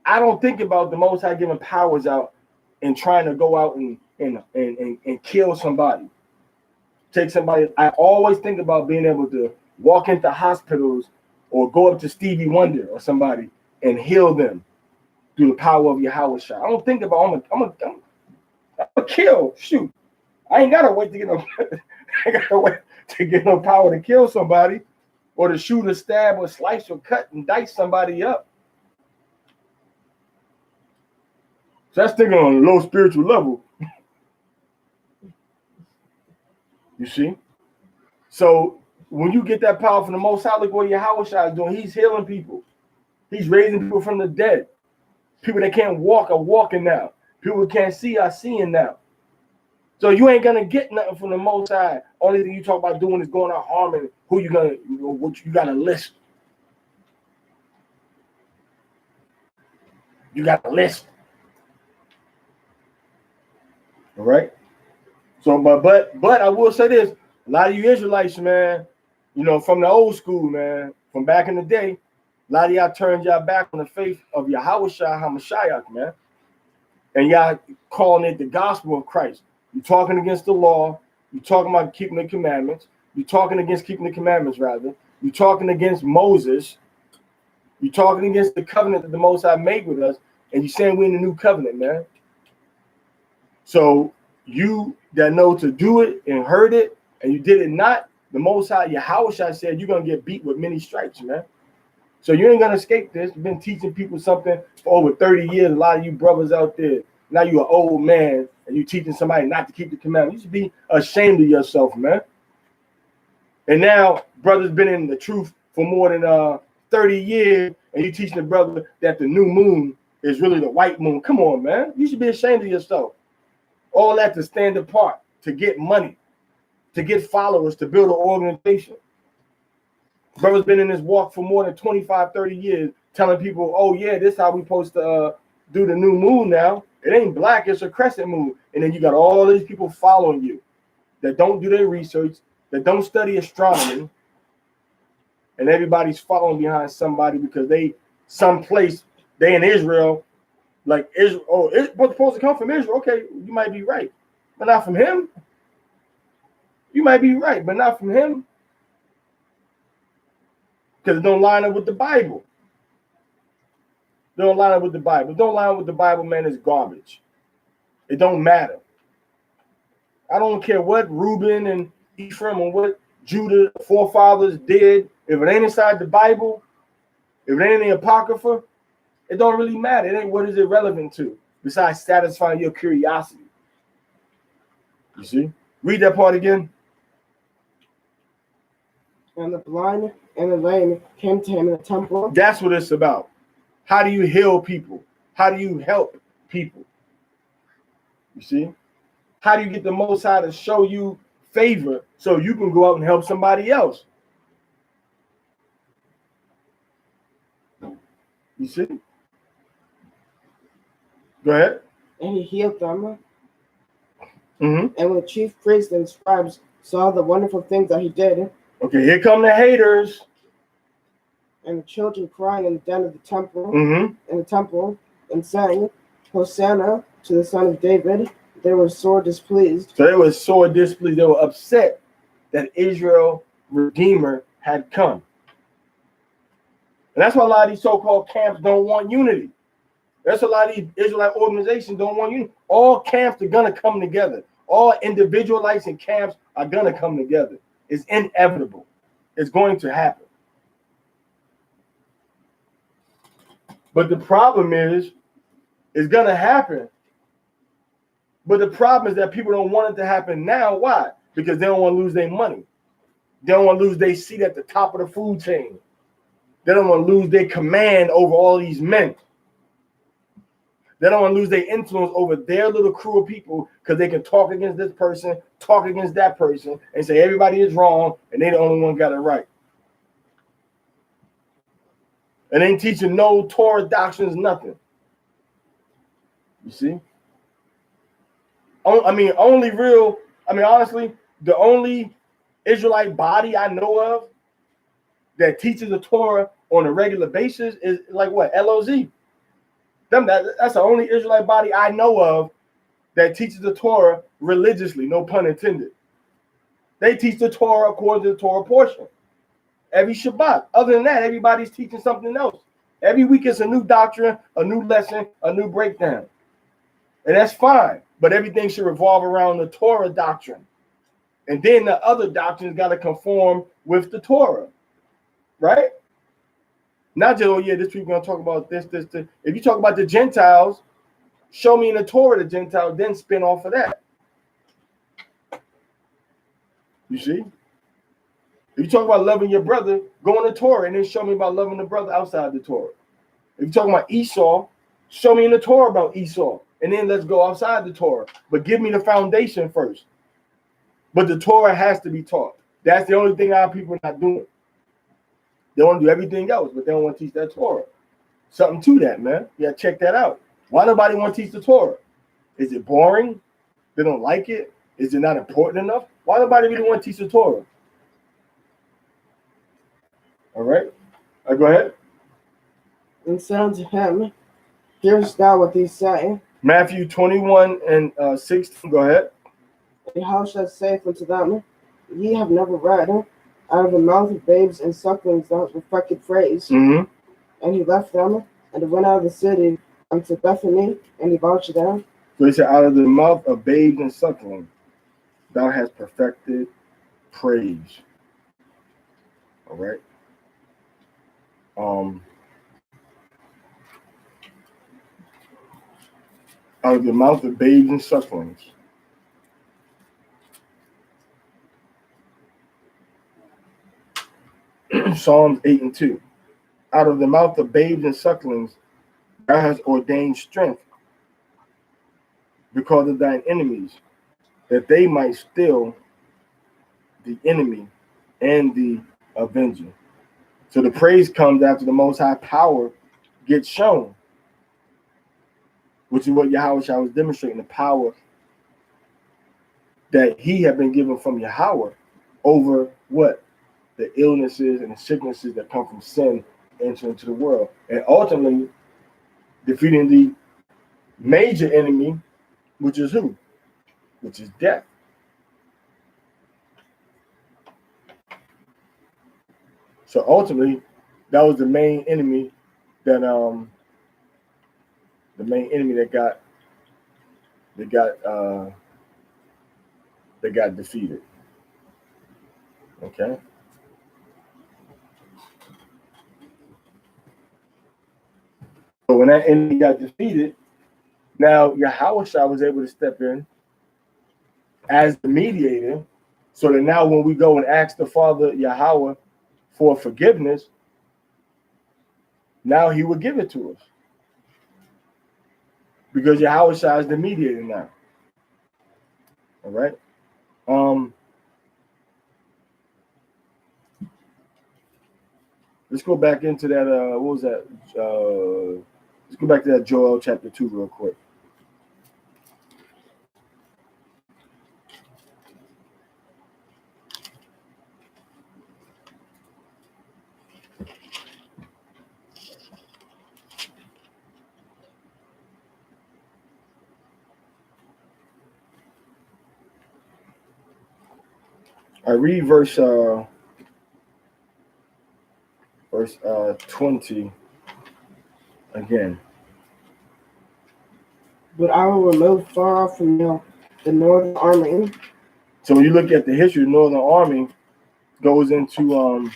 I don't think about the Most High giving powers out and trying to go out and kill somebody, take somebody. I always think about being able to walk into hospitals or go up to Stevie Wonder or somebody and heal them through the power of Yahweh Shai. I don't think about I'm a kill. Shoot, I ain't gotta wait to get no. I gotta wait to get no power to kill somebody or to shoot or stab or slice or cut and dice somebody up. So that's thinking on a low spiritual level. You see? So when you get that power from the Most High, look what Yahweh Shai is doing. He's healing people. He's raising people from the dead. People that can't walk are walking now. People who can't see are seeing now. So you ain't gonna get nothing from the Most High. Only thing you talk about doing is going out harming who you gonna, what you gotta list. You got a list. All right. So, but I will say this: a lot of you Israelites, man, from the old school, man, from back in the day, a lot of y'all turned y'all back on the faith of Yahweh Shai HaMashiach, man, and y'all calling it the gospel of Christ. You're talking against the law. You're talking about keeping the commandments. You're talking against keeping the commandments, rather. You're talking against Moses. You're talking against the covenant that the Most High made with us, and you're saying we're in the new covenant, man. So you that know to do it and heard it, and you did it not, the Most High, Yahweh Shai said you're going to get beat with many stripes, man. So you ain't going to escape this. You've been teaching people something for over 30 years. A lot of you brothers out there, now you're an old man, and you're teaching somebody not to keep the commandments. You should be ashamed of yourself, man. And now brothers been in the truth for more than 30 years, and you teaching the brother that the new moon is really the white moon. Come on, man. You should be ashamed of yourself. All that to stand apart, to get money, to get followers, to build an organization. Brother's been in this walk for more than 25, 30 years, telling people, oh, yeah, this is how we supposed to do the new moon now. It ain't black, it's a crescent moon. And then you got all these people following you that don't do their research, that don't study astronomy, and everybody's following behind somebody because they in Israel, like Israel, it's supposed to come from Israel. Okay, you might be right, but not from him. You might be right, but not from him. Because it don't line up with the Bible. It don't line up with the Bible. It don't line up with the Bible, man, it's garbage. It don't matter. I don't care what Reuben and Ephraim and what Judah forefathers did. If it ain't inside the Bible, if it ain't in the Apocrypha, it don't really matter. It ain't what is it relevant to besides satisfying your curiosity. You see? Read that part again. And the blind and the lame came to him in the temple. That's what it's about. How do you heal people? How do you help people? You see? How do you get the Most High to show you favor so you can go out and help somebody else? You see? Go ahead. And he healed them. Mm-hmm. And when the chief priests and scribes saw the wonderful things that he did, okay, here come the haters. And the children crying in the den of the temple, mm-hmm. And sang, Hosanna to the Son of David, they were sore displeased. So they were sore displeased. They were upset that Israel Redeemer had come. And that's why a lot of these so-called camps don't want unity. That's a lot of these Israelite organizations don't want unity. All camps are going to come together. All individualites and camps are going to come together. It's inevitable. It's going to happen. But the problem is, it's going to happen. But the problem is that people don't want it to happen now. Why? Because they don't want to lose their money. They don't want to lose their seat at the top of the food chain. They don't want to lose their command over all these men. They don't want to lose their influence over their little crew of people because they can talk against this person, talk against that person, and say everybody is wrong and they the only one got it right. And ain't teaching no Torah doctrines, nothing. You see? Honestly, the only Israelite body I know of that teaches the Torah on a regular basis is like what? LOZ. That's the only Israelite body I know of that teaches the Torah religiously, no pun intended. They teach the Torah according to the Torah portion. Every Shabbat. Other than that, everybody's teaching something else. Every week it's a new doctrine, a new lesson, a new breakdown. And that's fine. But everything should revolve around the Torah doctrine. And then the other doctrines got to conform with the Torah. Right? Not just, oh yeah, this week we're going to talk about this. If you talk about the Gentiles, show me in the Torah the Gentiles, then spin off of that. You see? If you talk about loving your brother, go in the Torah and then show me about loving the brother outside the Torah. If you're talking about Esau, show me in the Torah about Esau. And then let's go outside the Torah. But give me the foundation first. But the Torah has to be taught. That's the only thing our people are not doing. They want to do everything else, but they don't want to teach that Torah. Something to that, man. You got to check that out. Why nobody want to teach the Torah? Is it boring? They don't like it? Is it not important enough? Why nobody really want to teach the Torah? All right. Go ahead. And said unto him, hearest thou what these say? Matthew 21 and 16. Go ahead. And Yahushua saith unto them, ye have never read, out of the mouth of babes and sucklings thou hast perfected praise. Mm-hmm. And he left them, and went out of the city unto Bethany, and he vouched there. So he said, out of the mouth of babes and sucklings thou hast perfected praise. All right. Out of the mouth of babes and sucklings. Psalms 8 and 2. Out of the mouth of babes and sucklings thou hast ordained strength because of thine enemies, that they might still the enemy and the avenger. So the praise comes after the Most High power gets shown, which is what Yahushua was demonstrating, the power that he had been given from Yahweh over what? The illnesses and the sicknesses that come from sin enter into the world. And ultimately defeating the major enemy, which is who? Which is death. So ultimately, that was the main enemy that got defeated. Okay. So when that enemy got defeated, now Yahushua was able to step in as the mediator, so that now when we go and ask the Father Yahweh for forgiveness, now he will give it to us. Because Yahushua is the mediator now. All right. Let's go back into that. What was that? Let's go back to that Joel chapter 2 real quick. I read verse 20 again. But I will remove far off from you the northern army. So when you look at the history, the northern army goes into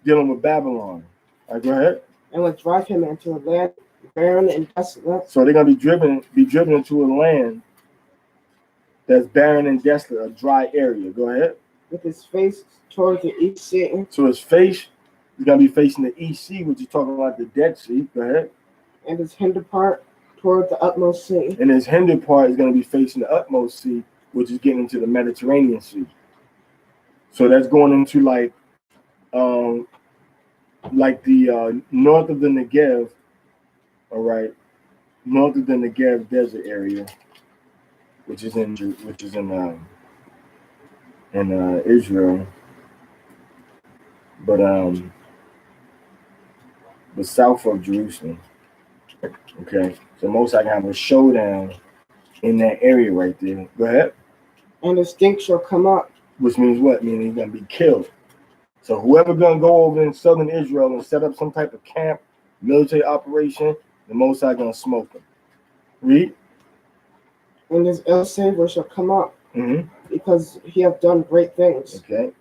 dealing with Babylon. All right, go ahead. And will drive him into a land barren and desolate. So they're gonna be driven into a land that's barren and desolate, a dry area. Go ahead. with his face toward the east sea. So his face is going to be facing the East Sea, which is talking about the Dead Sea. Go ahead. And his hinder part toward the utmost sea. And his hinder part is going to be facing the utmost sea, which is getting into the Mediterranean Sea. So that's going into like the north of the Negev. All right, north of the Negev desert area, which is in Israel, but south of Jerusalem. Okay, so most I can have a showdown in that area right there. Go ahead. And his stink shall come up. Which means what? Meaning he's gonna be killed. So whoever gonna go over in southern Israel and set up some type of camp, military operation, the Most High gonna smoke them. Read. And his ill savor shall come up, Mm-hmm. because he hath done great things. Okay.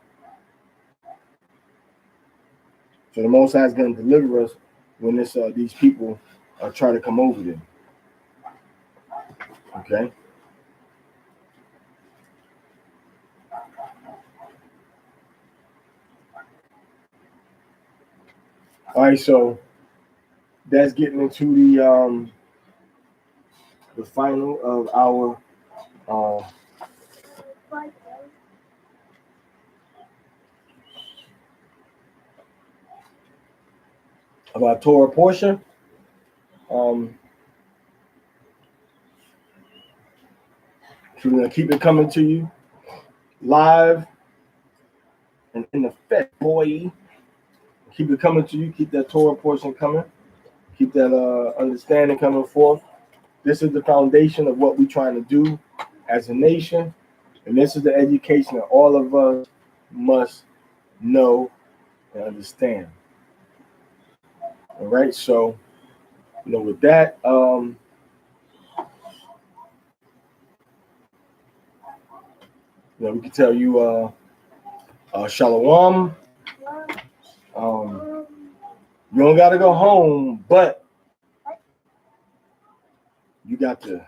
So the Most High is gonna deliver us when these people try to come over there. Okay. All right, so that's getting into the final of our Torah portion. So we're gonna keep it coming to you live and in effect, boy. Keep it coming to you. Keep that Torah portion coming. Keep that understanding coming forth. This is the foundation of what we're trying to do as a nation, and this is the education that all of us must know and understand. All right, so with that, we can tell you shalom. You don't got to go home, but you got to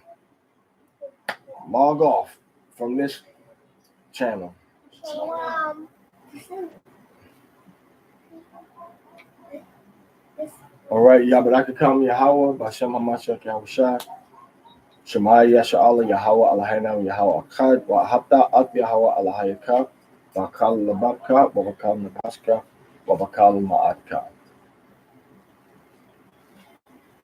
log off from this channel. All right, Yabarakakam Yahweh, Bashem HaMashiach Yahushua, Shema Yasha'Allah Yahweh Allahayna Yahweh Akkad, Wa Habta At Yahweh Allahayakab, Bakal Lababka, Babakal Nabaska, Babakal Ma'atka.